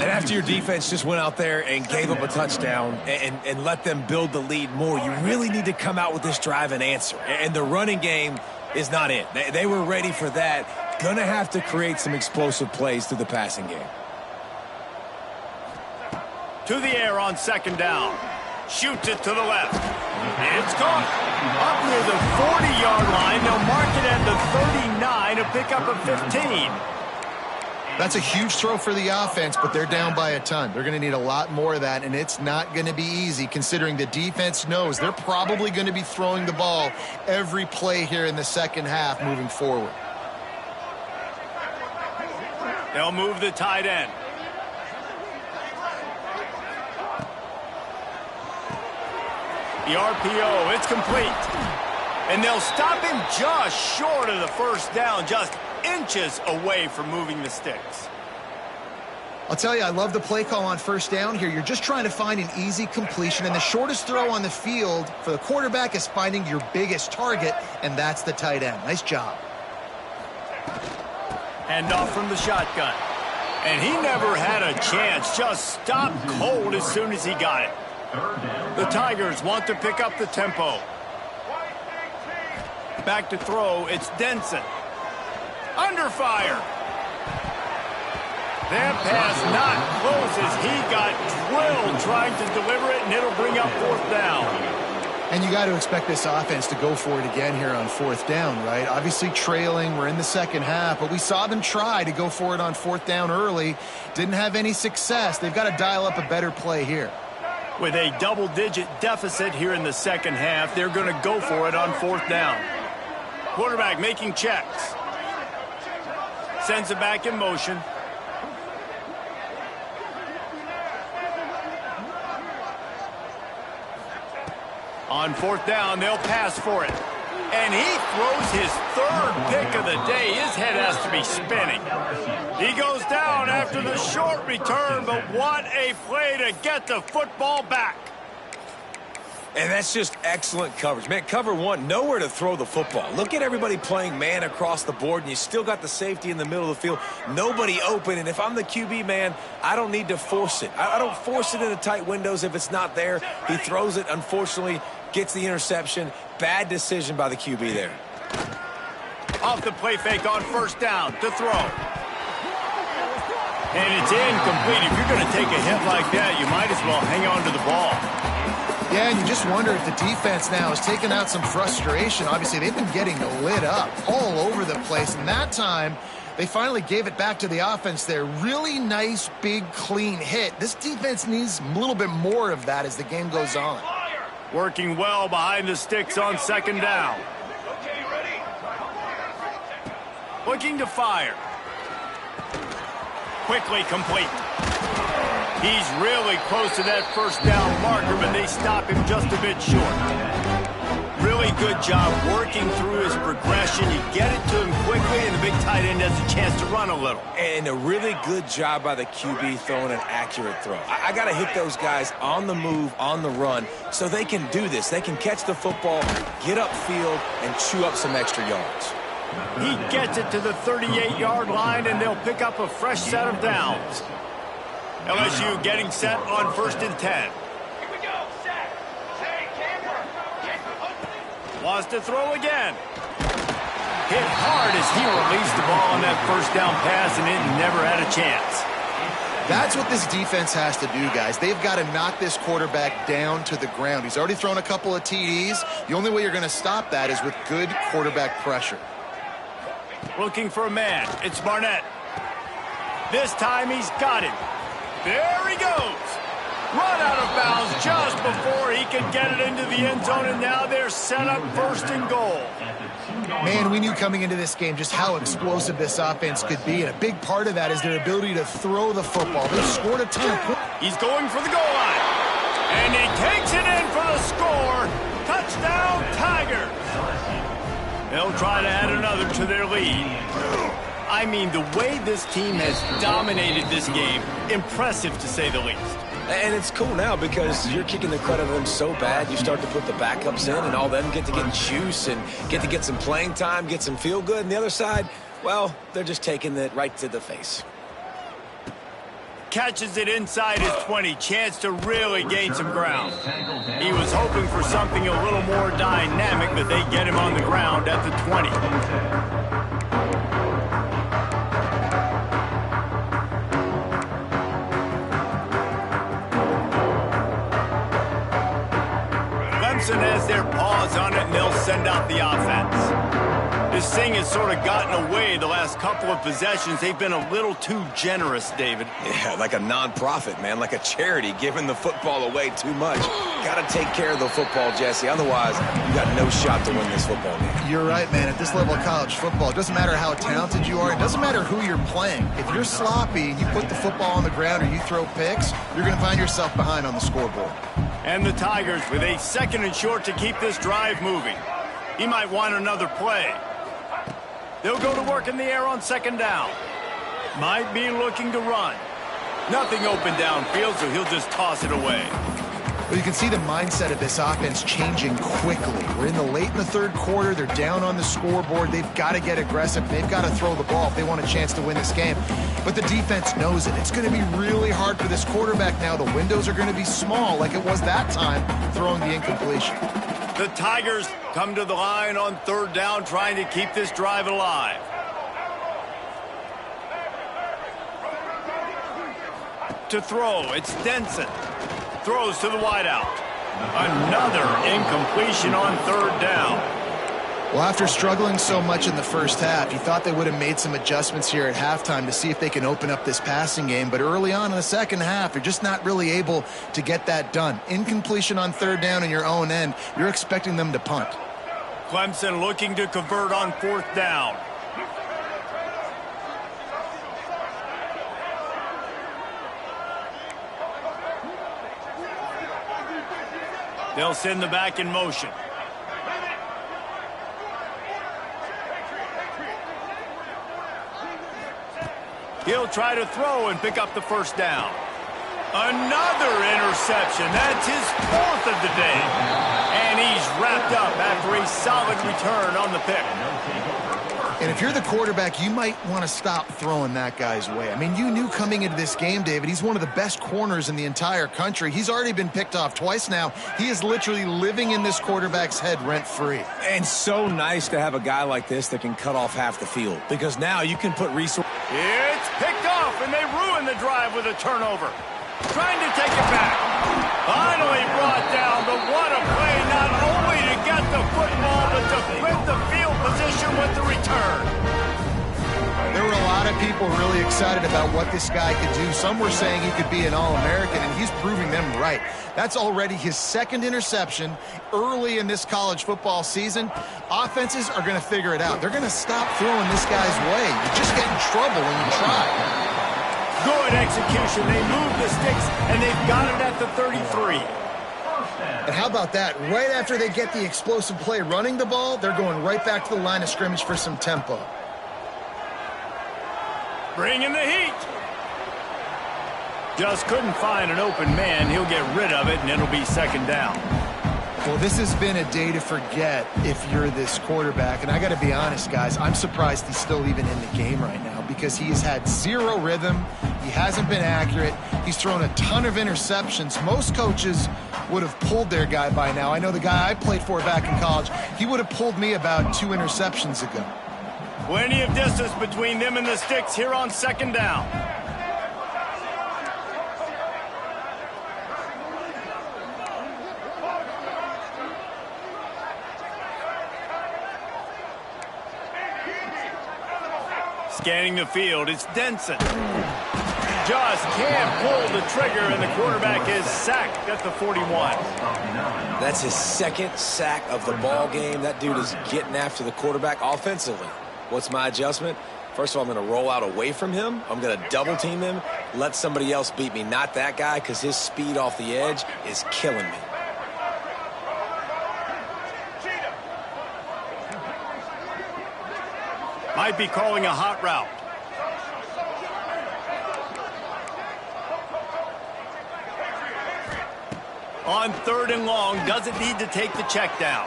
S2: And after your defense just went out there and gave up a touchdown and let them build the lead more, you really need to come out with this drive and answer. And the running game is not it. They were ready for that. Going to have to create some explosive plays through the passing game.
S1: To the air on second down. Shoots it to the left. It's caught. Up near the 40-yard line. They'll mark it at the 39, a pickup of 15.
S3: That's a huge throw for the offense, but they're down by a ton. They're going to need a lot more of that, and it's not going to be easy considering the defense knows they're probably going to be throwing the ball every play here in the second half moving forward.
S1: They'll move the tight end. The RPO, it's complete. And they'll stop him just short of the first down, just inches away from moving the sticks.
S3: I'll tell you, I love the play call on first down here. You're just trying to find an easy completion, and the shortest throw on the field for the quarterback is finding your biggest target, and that's the tight end. Nice job.
S1: Hand off from the shotgun. And he never had a chance, just stopped cold as soon as he got it. The Tigers want to pick up the tempo. Back to throw, it's Denson. Under fire. That pass not close as he got drilled trying to deliver it, and it'll bring up fourth down.
S3: And you got to expect this offense to go for it again here on fourth down, right? Obviously trailing, we're in the second half, but we saw them try to go for it on fourth down early. Didn't have any success. They've got to dial up a better play here.
S1: With a double-digit deficit here in the second half, they're going to go for it on fourth down. Quarterback making checks. Sends it back in motion. On fourth down, they'll pass for it. And he throws his third pick of the day. His head has to be spinning. He goes down after the short return, but what a play to get the football back.
S2: And that's just excellent coverage. Man, cover one, nowhere to throw the football. Look at everybody playing man across the board, and you still got the safety in the middle of the field. Nobody open, and if I'm the QB, man, I don't need to force it. I don't force it into tight windows if it's not there. He throws it, unfortunately, gets the interception. Bad decision by the QB there.
S1: Off the play fake on first down to throw. And it's incomplete. If you're going to take a hit like that, you might as well hang on to the ball.
S3: Yeah, and you just wonder if the defense now is taking out some frustration. Obviously, they've been getting lit up all over the place, and that time they finally gave it back to the offense there. Really nice, big, clean hit. This defense needs a little bit more of that as the game goes on.
S1: Working well behind the sticks on second down. Looking to fire. Quickly complete. He's really close to that first down marker, but they stop him just a bit short. Really good job working through his progression. You get it to him quickly, and the big tight end has a chance to run a little.
S2: And a really good job by the QB throwing an accurate throw. I got to hit those guys on the move, on the run, so they can do this. They can catch the football, get upfield, and chew up some extra yards.
S1: He gets it to the 38-yard line, and they'll pick up a fresh set of downs. LSU getting set on 1st and 10. Wants to throw again. Hit hard as he released the ball on that first down pass, and it never had a chance.
S3: That's what this defense has to do, guys. They've got to knock this quarterback down to the ground. He's already thrown a couple of TDs. The only way you're going to stop that is with good quarterback pressure.
S1: Looking for a man. It's Barnett. This time he's got him. There he goes. Run out of bounds just before he can get it into the end zone, and now they're set up 1st and goal.
S3: Man, we knew coming into this game just how explosive this offense could be, and a big part of that is their ability to throw the football. They've scored a ton of points.
S1: He's going for the goal line. And he takes it in for the score. Touchdown, Tigers. They'll try to add another to their lead. I mean, the way this team has dominated this game, impressive to say the least.
S2: And it's cool now because you're kicking the credit of them so bad, you start to put the backups in and all them get to get juice and get to get some playing time, get some feel good. And the other side, well, they're just taking it right to the face.
S1: Catches it inside his 20, chance to really gain some ground. He was hoping for something a little more dynamic, but they get him on the ground at the 20. Clemson has their paws on it, and they'll send out the offense. This thing has sort of gotten away the last couple of possessions. They've been a little too generous, David.
S2: Yeah, like a non-profit, man, like a charity, giving the football away too much. Got to take care of the football, Jesse. Otherwise, you got no shot to win this football game.
S3: You're right, man. At this level of college football, it doesn't matter how talented you are. It doesn't matter who you're playing. If you're sloppy and you put the football on the ground or you throw picks, you're going to find yourself behind on the scoreboard.
S1: And the Tigers with a 2nd and short to keep this drive moving. He might want another play. They'll go to work in the air on 2nd down. Might be looking to run. Nothing open downfield, so he'll just toss it away.
S3: Well, you can see the mindset of this offense changing quickly. We're in the late in the 3rd quarter. They're down on the scoreboard. They've got to get aggressive. They've got to throw the ball if they want a chance to win this game. But the defense knows it. It's going to be really hard for this quarterback now. The windows are going to be small like it was that time throwing the incompletion.
S1: The Tigers come to the line on 3rd down, trying to keep this drive alive. To throw, it's Denson. Throws to the wideout. Another incompletion on 3rd down.
S3: Well, after struggling so much in the first half, you thought they would have made some adjustments here at halftime to see if they can open up this passing game. But early on in the second half, you're just not really able to get that done. Incompletion on 3rd down in your own end, you're expecting them to punt.
S1: Clemson looking to convert on 4th down. They'll send the back in motion. He'll try to throw and pick up the 1st down. Another interception. That's his 4th of the day. And he's wrapped up after a solid return on the pick.
S3: And if you're the quarterback, you might want to stop throwing that guy's way. I mean, you knew coming into this game, David, he's one of the best corners in the entire country. He's already been picked off twice now. He is literally living in this quarterback's head rent-free.
S2: And so nice to have a guy like this that can cut off half the field, because now you can put resources.
S1: It's picked off, and they ruin the drive with a turnover. Trying to take it back. Finally brought down, but what a play, not only to get the football, but to flip the field position with the return.
S3: There were a lot of people really excited about what this guy could do. Some were saying he could be an All-American, and he's proving them right. That's already his 2nd interception early in this college football season. Offenses are going to figure it out. They're going to stop throwing this guy's way. You just get in trouble when you try.
S1: Good execution. They move the sticks, and they've got it at the 33.
S3: And how about that? Right after they get the explosive play running the ball, they're going right back to the line of scrimmage for some tempo.
S1: Bringing the heat. Just couldn't find an open man. He'll get rid of it, and it'll be 2nd down.
S3: Well, this has been a day to forget if you're this quarterback. And I got to be honest, guys, I'm surprised he's still even in the game right now because he has had 0 rhythm. He hasn't been accurate. He's thrown a ton of interceptions. Most coaches would have pulled their guy by now. I know the guy I played for back in college, he would have pulled me about 2 interceptions ago.
S1: Plenty of distance between them and the sticks here on 2nd down. Scanning the field, it's Denson. just can't pull the trigger, and the quarterback is sacked at the 41.
S2: That's his second sack of the ball game. That dude is getting after the quarterback offensively. What's my adjustment? First of all, I'm going to roll out away from him. I'm going to double team him, let somebody else beat me, not that guy, because his speed off the edge is killing me.
S1: Might be calling a hot route. On 3rd and long, doesn't need to take the check down.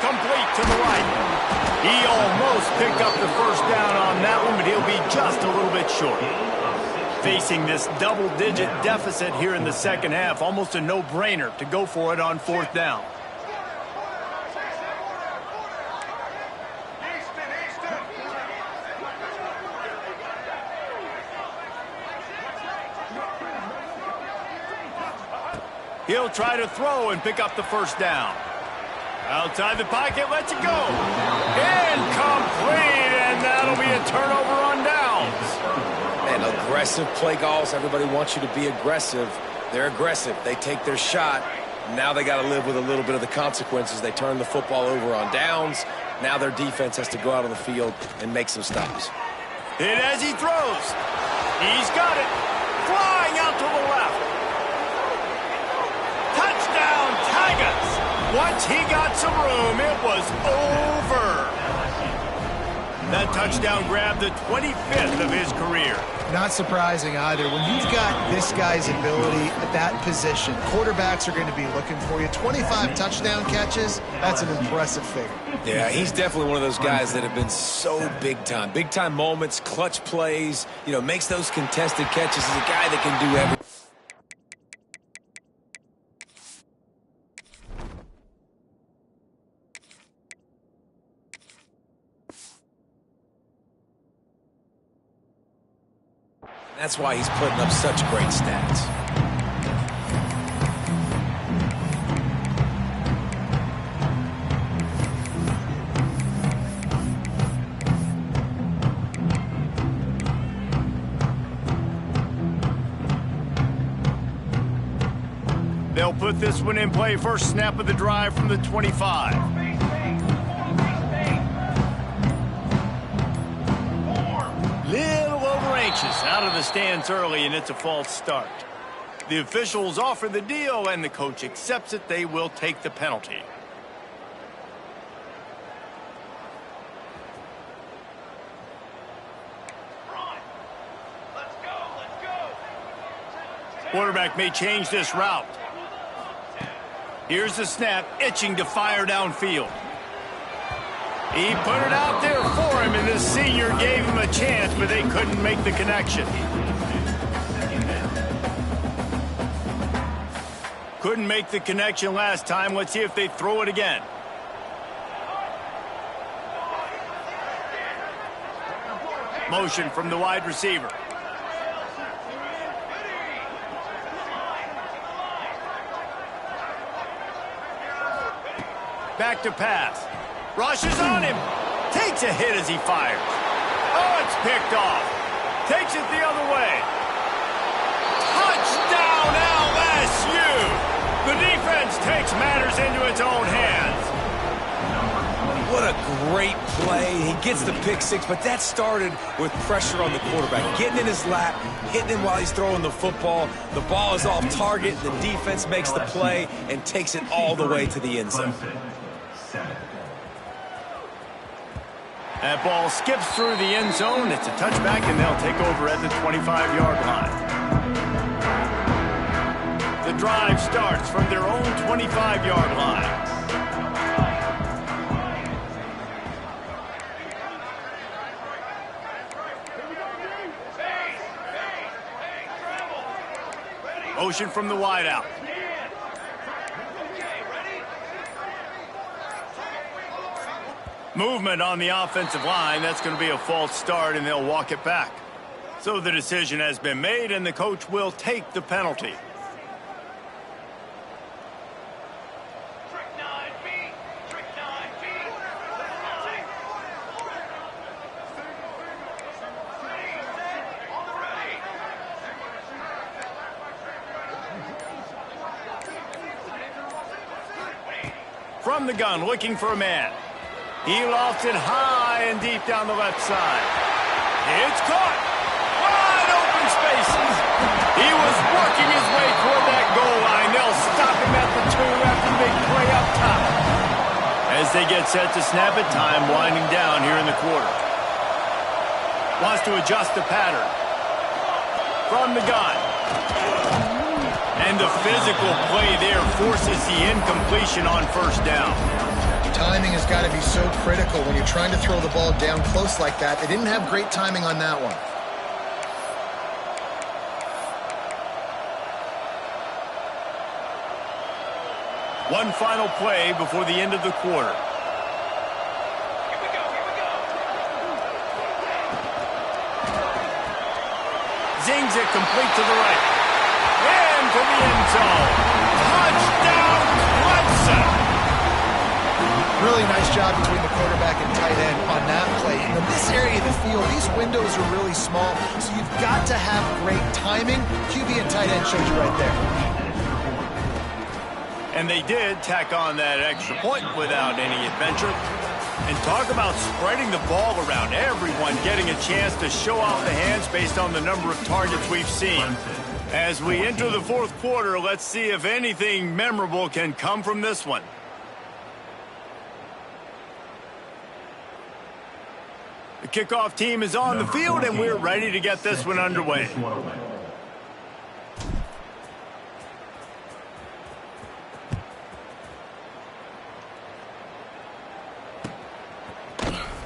S1: Complete to the right. He almost picked up the first down on that one, but he'll be just a little bit short. Facing this double-digit deficit here in the second half, almost a no-brainer to go for it on 4th down. He'll try to throw and pick up the first down. Outside the pocket, lets it go. Incomplete, and that'll be a turnover on downs.
S2: And aggressive play calls. Everybody wants you to be aggressive. They're aggressive. They take their shot. Now they got to live with a little bit of the consequences. They turn the football over on downs. Now their defense has to go out on the field and make some stops.
S1: Hit as he throws. He's got it. Flying out to the left. Touchdown, Tigers! Once he got some room, it was over. That touchdown grabbed the 25th of his career.
S3: Not surprising either. When you've got this guy's ability at that position, quarterbacks are going to be looking for you. 25 touchdown catches, that's an impressive figure.
S2: Yeah, he's definitely one of those guys that have been so big time. Big time moments, clutch plays, you know, makes those contested catches. He's a guy that can do everything. That's why he's putting up such great stats.
S1: They'll put this one in play. First snap of the drive from the 25. Little over anxious, out of the stance early, and it's a false start. The officials offer the deal, and the coach accepts it. They will take the penalty. Quarterback may change this route. Here's the snap, itching to fire downfield. He put it out there for him, and the senior gave him a chance, but they couldn't make the connection. Couldn't make the connection last time. Let's see if they throw it again. Motion from the wide receiver. Back to pass. Rushes on him. Takes a hit as he fires. Oh, it's picked off. Takes it the other way. Touchdown, LSU! The defense takes matters into its own hands.
S2: What a great play. He gets the pick six, but that started with pressure on the quarterback. Getting in his lap, hitting him while he's throwing the football. The ball is off target. The defense makes the play and takes it all the way to the end zone.
S1: That ball skips through the end zone. It's a touchback, and they'll take over at the 25-yard line. The drive starts from their own 25-yard line. Motion from the wideout. Movement on the offensive line. That's going to be a false start, and they'll walk it back. So the decision has been made, and the coach will take the penalty. From the gun, looking for a man. He lofts it high and deep down the left side. It's caught. Wide open spaces. He was working his way toward that goal line. They'll stop him at the 2 after the big play up top. As they get set to snap it, time winding down here in the quarter. Wants to adjust the pattern. From the gun. And the physical play there forces the incompletion on first down.
S3: Timing has got to be so critical when you're trying to throw the ball down close like that. They didn't have great timing on that one.
S1: One final play before the end of the quarter. Zings it complete to the right. Into the end zone. Touchdown, Clemson!
S3: Really nice job between the quarterback and tight end on that play. In this area of the field, these windows are really small, so you've got to have great timing. QB and tight end showed you right there.
S1: And they did tack on that extra point without any adventure. And talk about spreading the ball around. Everyone getting a chance to show off the hands based on the number of targets we've seen. As we enter the fourth quarter, let's see if anything memorable can come from this one. The kickoff team is on the field, and we're ready to get this one underway.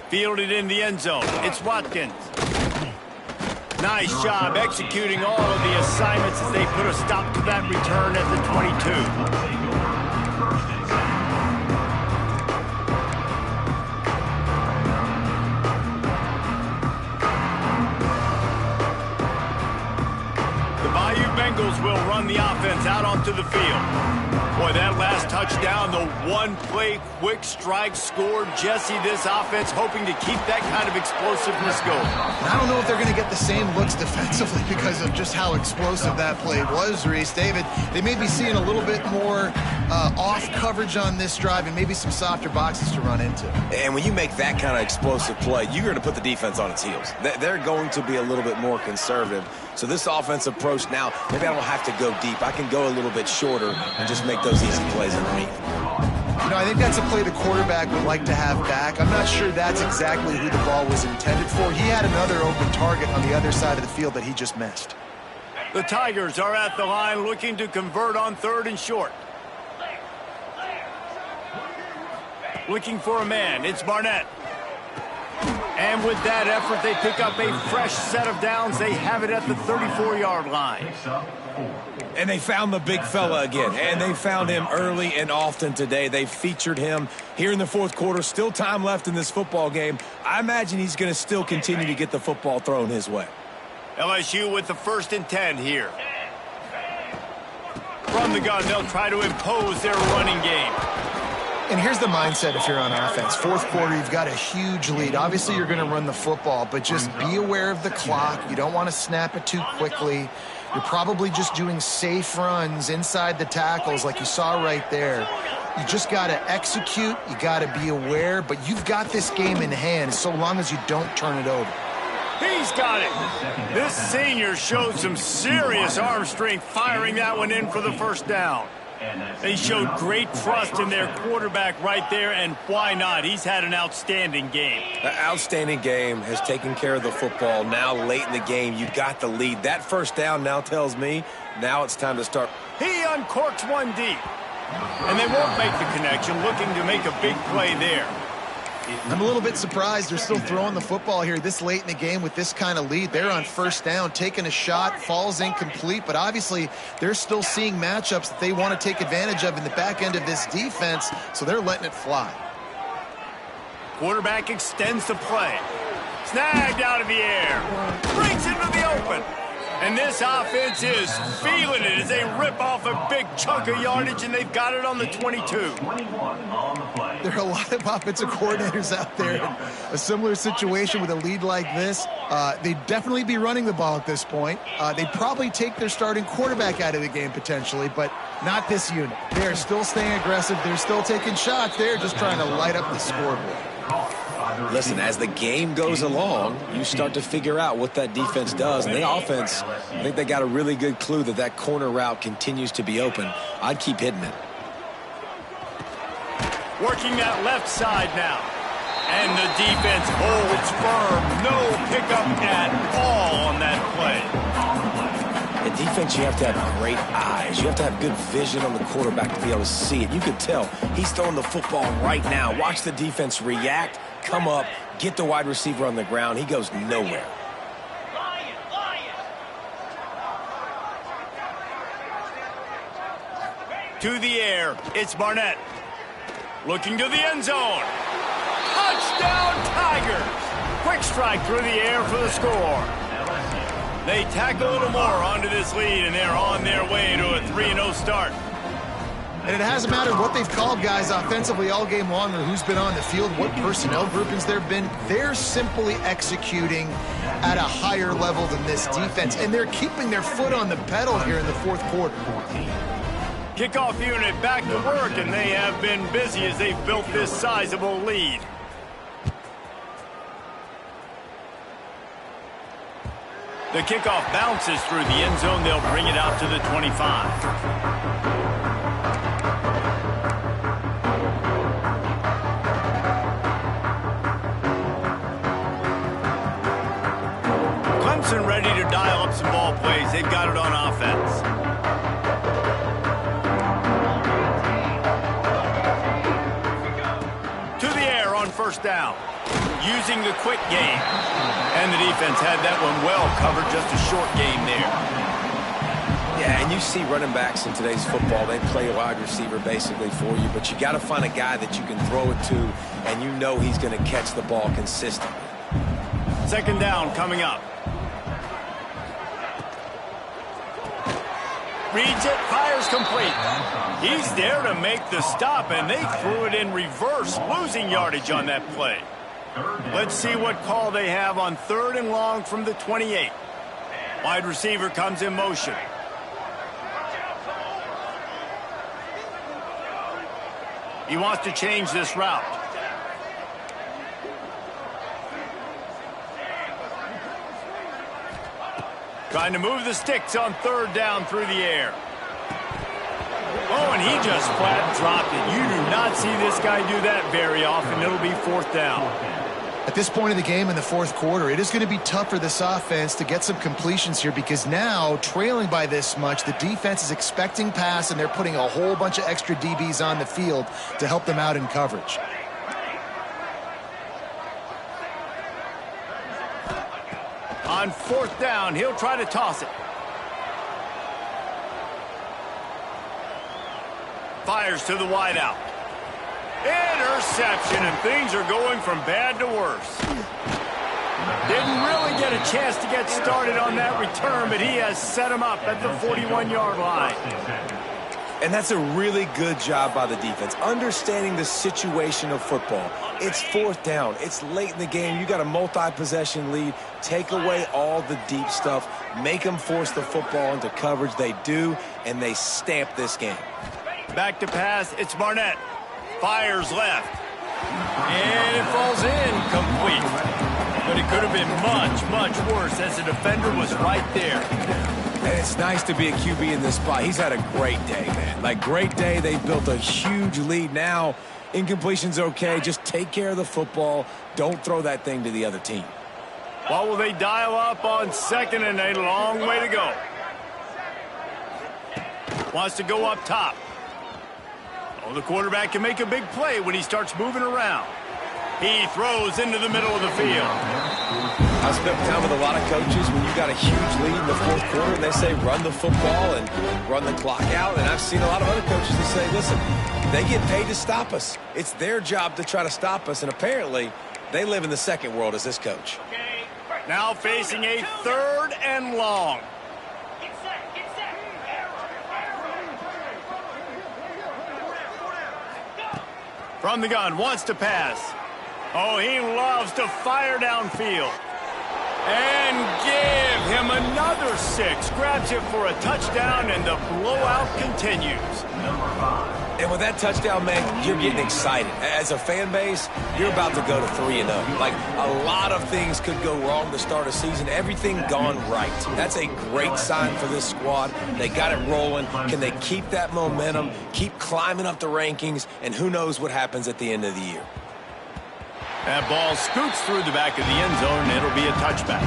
S1: Fielded in the end zone. It's Watkins. Nice job executing all of the assignments as they put a stop to that return at the 22. Bengals will run the offense out onto the field. Boy, that last touchdown, the one-play quick strike scored. Jesse, this offense hoping to keep that kind of explosiveness going.
S3: I don't know if they're going to get the same looks defensively because of just how explosive that play was, Reese. David, they may be seeing a little bit more off coverage on this drive and maybe some softer boxes to run into.
S2: And when you make that kind of explosive play, you're going to put the defense on its heels. They're going to be a little bit more conservative. So this offensive approach now, maybe I don't have to go deep. I can go a little bit shorter and just make those easy plays underneath.
S3: You know, I think that's a play the quarterback would like to have back. I'm not sure that's exactly who the ball was intended for. He had another open target on the other side of the field that he just missed.
S1: The Tigers are at the line looking to convert on 3rd and short. Looking for a man. It's Barnett. And with that effort, they pick up a fresh set of downs. They have it at the 34-yard line.
S2: And they found the big fella again. And they found him early and often today. They featured him here in the fourth quarter. Still time left in this football game. I imagine he's going to still continue to get the football thrown his way.
S1: LSU with the 1st and 10 here. From the gun, they'll try to impose their running game.
S3: And here's the mindset if you're on offense. Fourth quarter, you've got a huge lead. Obviously, you're going to run the football, but just be aware of the clock. You don't want to snap it too quickly. You're probably just doing safe runs inside the tackles like you saw right there. You just got to execute. You got to be aware, but you've got this game in hand so long as you don't turn it over.
S1: He's got it. This senior showed some serious arm strength firing that one in for the first down. They showed great trust in their quarterback right there, and why not? He's had an outstanding game.
S2: An outstanding game, has taken care of the football. Now late in the game, you got the lead. That first down now tells me now it's time to start.
S1: He uncorks one deep, and they won't make the connection, looking to make a big play there.
S3: I'm a little bit surprised they're still throwing the football here this late in the game with this kind of lead. They're on first down, taking a shot, falls incomplete, but obviously they're still seeing matchups that they want to take advantage of in the back end of this defense, so they're letting it fly.
S1: Quarterback extends the play. Snagged out of the air. Breaks into the open. And this offense is feeling it as they rip off a big chunk of yardage, and they've got it on the 22.
S4: 21 on the play.
S3: There are a lot of offensive coordinators out there in a similar situation with a lead like this. They'd definitely be running the ball at this point. They'd probably take their starting quarterback out of the game potentially, but not this unit. They're still staying aggressive. They're still taking shots. They're just trying to light up the scoreboard.
S2: Listen, as the game goes along, you start to figure out what that defense does. And the offense, I think they got a really good clue that that corner route continues to be open. I'd keep hitting it.
S1: Working that left side now. And the defense holds firm. No pickup at all on that play.
S2: In defense, you have to have great eyes. You have to have good vision on the quarterback to be able to see it. You could tell he's throwing the football right now. Watch the defense react, come up, get the wide receiver on the ground. He goes nowhere.
S1: To the air, it's Barnett. Looking to the end zone. Touchdown, Tigers! Quick strike through the air for the score. They tack a little more onto this lead, and they're on their way to a 3-0 start.
S3: And it hasn't mattered what they've called guys offensively all game long or who's been on the field, what personnel groupings there have been. They're simply executing at a higher level than this defense, and they're keeping their foot on the pedal here in the fourth quarter.
S1: Kickoff unit back to work, and they have been busy as they've built this sizable lead. The kickoff bounces through the end zone. They'll bring it out to the 25. Clemson ready to dial up some ball plays. They've got it on offense. To the air on first down. Using the quick game. And the defense had that one well covered, just a short game there.
S2: Yeah, and you see running backs in today's football, they play a wide receiver basically for you, but you got to find a guy that you can throw it to, and you know he's going to catch the ball consistently.
S1: Second down coming up. Reads it, fires complete. He's there to make the stop, and they threw it in reverse, losing yardage on that play. Let's see what call they have on 3rd and long from the 28. Wide receiver comes in motion. He wants to change this route. Trying to move the sticks on 3rd down through the air. Oh, and he just flat dropped it. You do not see this guy do that very often. It'll be 4th down.
S3: At this point of the game in the fourth quarter, it is going to be tough for this offense to get some completions here because now, trailing by this much, the defense is expecting pass, and they're putting a whole bunch of extra DBs on the field to help them out in coverage.
S1: On 4th down, he'll try to toss it. Fires to the wideout. Interception, and things are going from bad to worse. Didn't really get a chance to get started on that return, but he has set him up at the 41-yard line.
S2: And that's a really good job by the defense, understanding the situation of football. It's 4th down. It's late in the game. You got a multi-possession lead. Take away all the deep stuff. Make them force the football into coverage. They do, and they stamp this game.
S1: Back to pass. It's Barnett. Fires left. And it falls incomplete. But it could have been much, much worse as the defender was right there.
S2: And it's nice to be a QB in this spot. He's had a great day, man. Like, great day. They built a huge lead. Now, incompletion's okay. Just take care of the football. Don't throw that thing to the other team.
S1: What will they dial up on 2nd and a long way to go? Wants to go up top. Oh, the quarterback can make a big play when he starts moving around. He throws into the middle of the field.
S2: I spent time with a lot of coaches when you got a huge lead in the fourth quarter and they say run the football and run the clock out. And I've seen a lot of other coaches that say, listen, they get paid to stop us. It's their job to try to stop us. And apparently they live in the second world as this coach.
S1: Now facing a 3rd and long. From the gun, wants to pass. Oh, he loves to fire downfield. And give him another 6. Grabs it for a touchdown, and the blowout continues.
S4: Number 5.
S2: And with that touchdown, man, you're getting excited. As a fan base, you're about to go to 3-0. Like, a lot of things could go wrong to start a season. Everything gone right. That's a great sign for this squad. They got it rolling. Can they keep that momentum, keep climbing up the rankings, and who knows what happens at the end of the year.
S1: That ball scoots through the back of the end zone, and it'll be a touchback.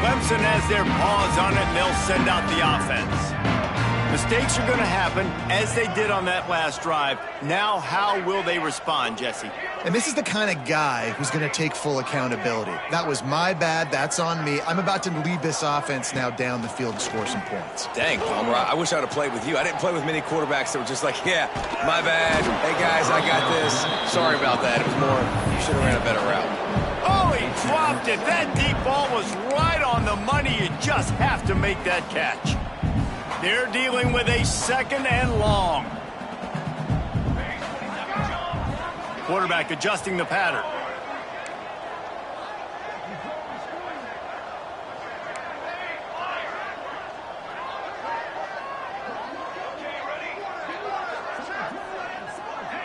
S1: Clemson has their paws on it, and they'll send out the offense. Mistakes are going to happen, as they did on that last drive. Now, how will they respond, Jesse?
S3: And this is the kind of guy who's going to take full accountability. That was my bad. That's on me. I'm about to lead this offense now down the field and score some points.
S2: Dang, Palmer, I wish I would have played with you. I didn't play with many quarterbacks that were just like, yeah, my bad. Hey, guys, I got this. Sorry about that. It was more, you should have ran a better route.
S1: Oh, he dropped it. That deep ball was right on the money. You just have to make that catch. They're dealing with a 2nd and long. Quarterback adjusting the pattern.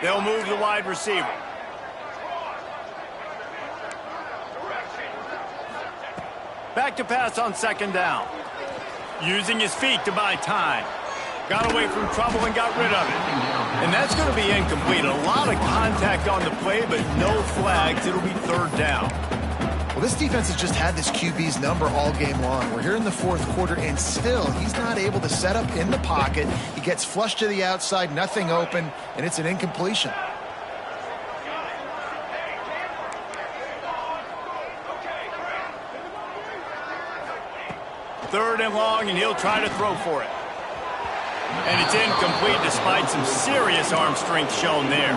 S1: They'll move the wide receiver. Back to pass on 2nd down. Using his feet to buy time. Got away from trouble and got rid of it. And that's going to be incomplete. A lot of contact on the play, but no flags. It'll be 3rd down.
S3: Well, this defense has just had this QB's number all game long. We're here in the 4th quarter, and still he's not able to set up in the pocket. He gets flushed to the outside, nothing open, and it's an incompletion.
S1: Third and long, and he'll try to throw for it. And it's incomplete despite some serious arm strength shown there.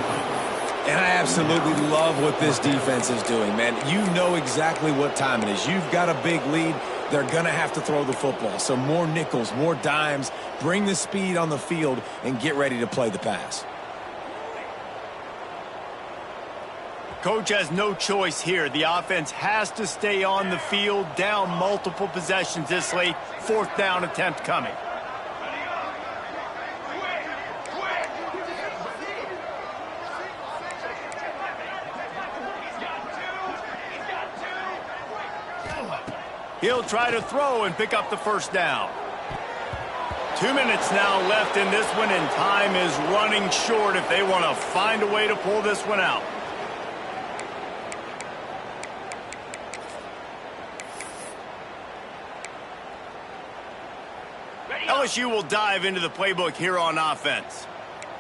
S2: And I absolutely love what this defense is doing, man. You know exactly what time it is. You've got a big lead. They're going to have to throw the football. So more nickels, more dimes, bring the speed on the field, and get ready to play the pass.
S1: Coach has no choice here. The offense has to stay on the field, down multiple possessions this late. 4th down attempt coming. He'll try to throw and pick up the 1st down. 2 minutes now left in this one, and time is running short if they want to find a way to pull this one out. LSU will dive into the playbook here on offense.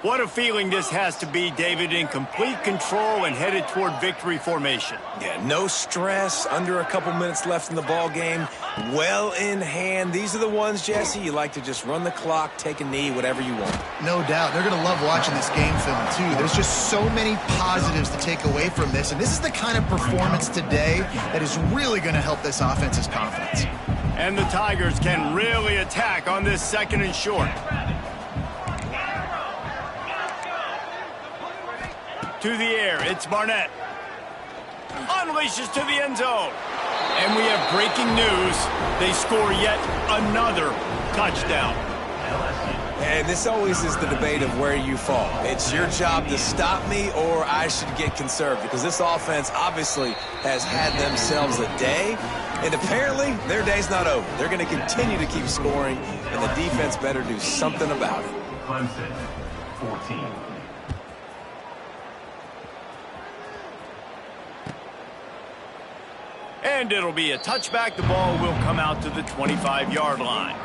S1: What a feeling this has to be, David, in complete control and headed toward victory formation.
S2: Yeah, no stress, under a couple minutes left in the ball game, well in hand. These are the ones, Jesse, you like to just run the clock, take a knee, whatever you want.
S3: No doubt. They're going to love watching this game film, too. There's just so many positives to take away from this, and this is the kind of performance today that is really going to help this offense's confidence.
S1: And the Tigers can really attack on this 2nd and short. To the air, it's Barnett. Unleashes to the end zone. And we have breaking news. They score yet another touchdown.
S2: And this always is the debate of where you fall. It's your job to stop me, or I should get conservative, because this offense obviously has had themselves a day, and apparently their day's not over. They're going to continue to keep scoring, and the defense better do something about it.
S4: Clemson, 14.
S1: And it'll be a touchback. The ball will come out to the 25-yard line.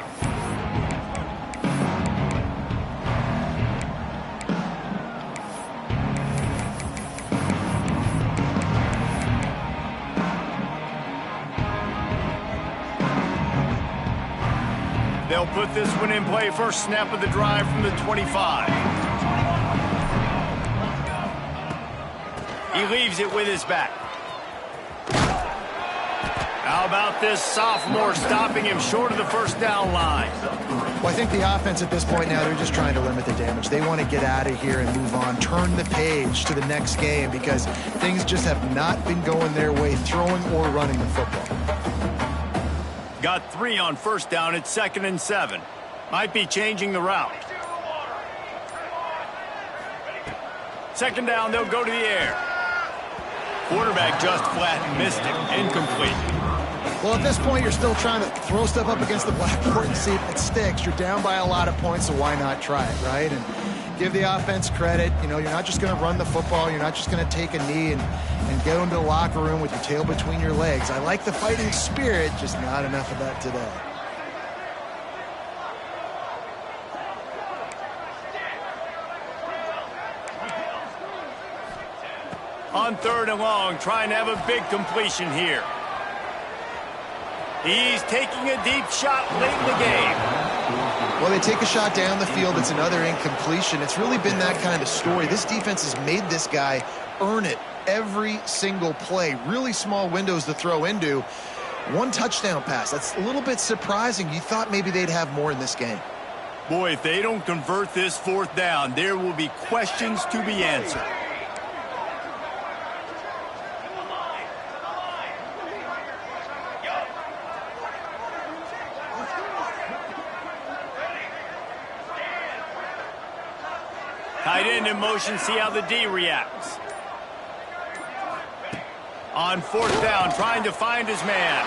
S1: They'll put this one in play. First snap of the drive from the 25. He leaves it with his back. How about this sophomore stopping him short of the first down line?
S3: Well, I think the offense at this point now, they're just trying to limit the damage. They want to get out of here and move on, turn the page to the next game because things just have not been going their way, throwing or running the football.
S1: Got 3 on first down at 2nd and 7. Might be changing the route. 2nd down, they'll go to the air. Quarterback just flat missed it. Incomplete.
S3: Well, at this point, you're still trying to throw stuff up against the blackboard and see if it sticks. You're down by a lot of points, so why not try it, right? And give the offense credit. You know, you're not just going to run the football. You're not just going to take a knee and go into the locker room with your tail between your legs. I like the fighting spirit, just not enough of that today.
S1: On 3rd and long, trying to have a big completion here. He's taking a deep shot late in the game.
S3: Well, they take a shot down the field. It's another incompletion. It's really been that kind of story. This defense has made this guy earn it every single play. Really small windows to throw into. 1 touchdown pass. That's a little bit surprising. You thought maybe they'd have more in this game.
S1: Boy, if they don't convert this 4th down, there will be questions to be answered. Tight end in motion, see how the D reacts. On 4th down, trying to find his man.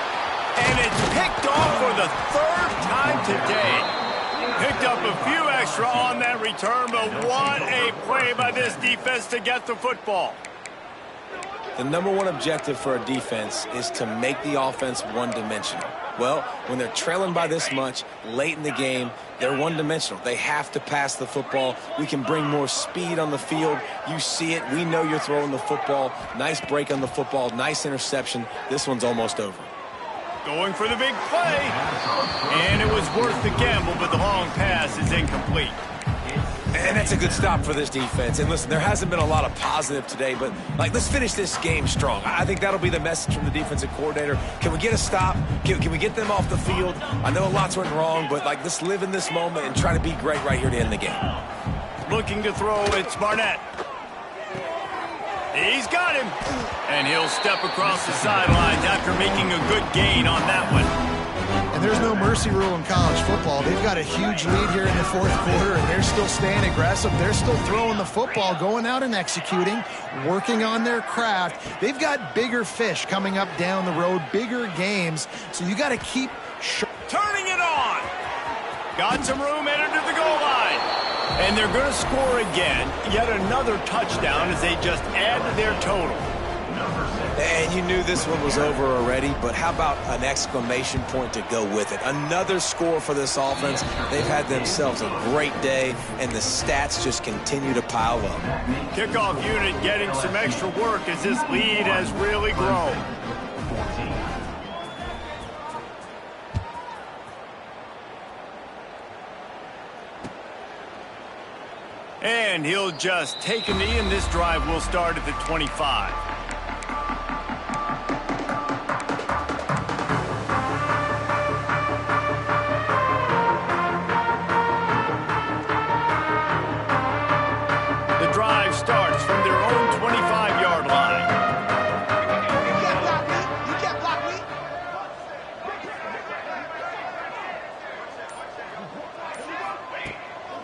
S1: And it's picked off for the 3rd time today. Picked up a few extra on that return, but what a play by this defense to get the football.
S2: The number 1 objective for a defense is to make the offense one-dimensional. Well, when they're trailing by this much late in the game, they're one-dimensional. They have to pass the football. We can bring more speed on the field. You see it. We know you're throwing the football. Nice break on the football. Nice interception. This one's almost over.
S1: Going for the big play. And it was worth the gamble, but the long pass is incomplete.
S2: And that's a good stop for this defense. And listen, there hasn't been a lot of positive today, but let's finish this game strong. I think that'll be the message from the defensive coordinator. Can we get a stop? Can we get them off the field? I know lots went wrong, but let's live in this moment and try to be great right here to end the game.
S1: Looking to throw, it's Barnett. He's got him. And he'll step across the sidelines after making a good gain on that one.
S3: And there's no mercy rule in college football. They've got a huge lead here in the 4th quarter, and they're still staying aggressive. They're still throwing the football, going out and executing, working on their craft. They've got bigger fish coming up down the road, bigger games, so you got to keep
S1: turning it on. Got some room, entered to the goal line. And they're going to score again. Yet another touchdown as they just add to their total.
S2: And you knew this one was over already, but how about an exclamation point to go with it? Another score for this offense. They've had themselves a great day, and the stats just continue to pile up.
S1: Kickoff unit getting some extra work as this lead has really grown. And he'll just take a knee, and this drive will start at the 25. The drive starts from their own 25-yard line.
S6: You can't block me. You can't block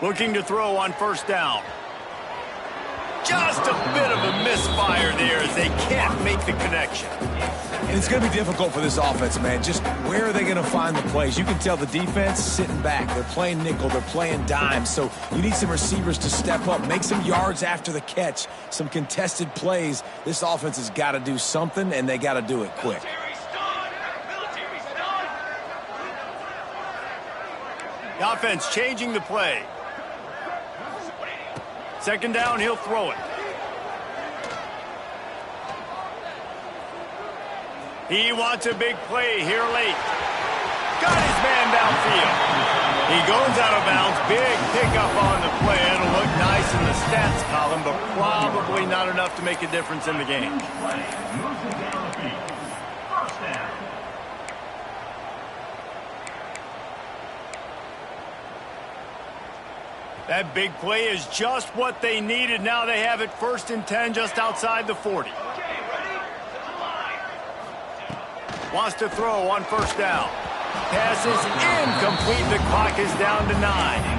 S6: me.
S1: Looking to throw on first down. Just a bit of a misfire there as they can't make the connection.
S2: And it's going to be difficult for this offense, man. Just where are they going to find the plays? You can tell the defense sitting back. They're playing nickel. They're playing dime. So you need some receivers to step up, make some yards after the catch, some contested plays. This offense has got to do something, and they got to do it quick.
S1: The offense changing the play. 2nd down, he'll throw it. He wants a big play here late. Got his man downfield. He goes out of bounds. Big pickup on the play. It'll look nice in the stats column, but probably not enough to make a difference in the game. That big play is just what they needed. Now they have it 1st and 10 just outside the 40. Wants to throw on 1st down. Pass is incomplete. The clock is down to 9.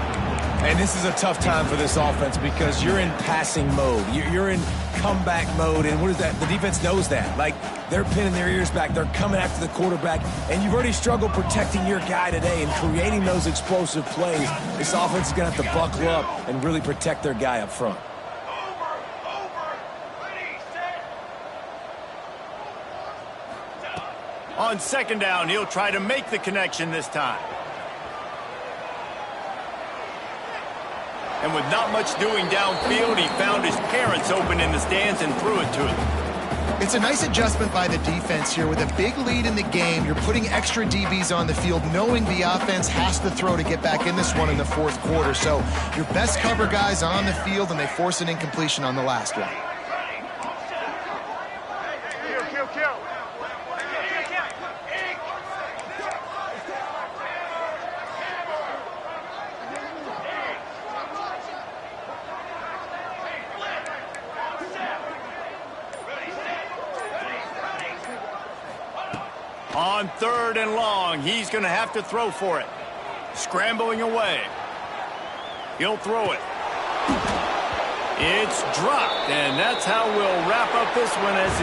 S2: And this is a tough time for this offense because you're in passing mode. You're in comeback mode, and what is that? The defense knows that. Like, they're pinning their ears back. They're coming after the quarterback, and you've already struggled protecting your guy today and creating those explosive plays. This offense is going to have to buckle up and really protect their guy up front.
S1: On 2nd down, he'll try to make the connection this time. And with not much doing downfield, he found his parents open in the stands and threw it to them.
S3: It's a nice adjustment by the defense here. With a big lead in the game, you're putting extra DBs on the field, knowing the offense has to throw to get back in this one in the 4th quarter. So your best cover guys on the field, and they force an incompletion on the last one.
S6: Kill.
S1: On 3rd and long, he's going to have to throw for it. Scrambling away. He'll throw it. It's dropped, and that's how we'll wrap up this one as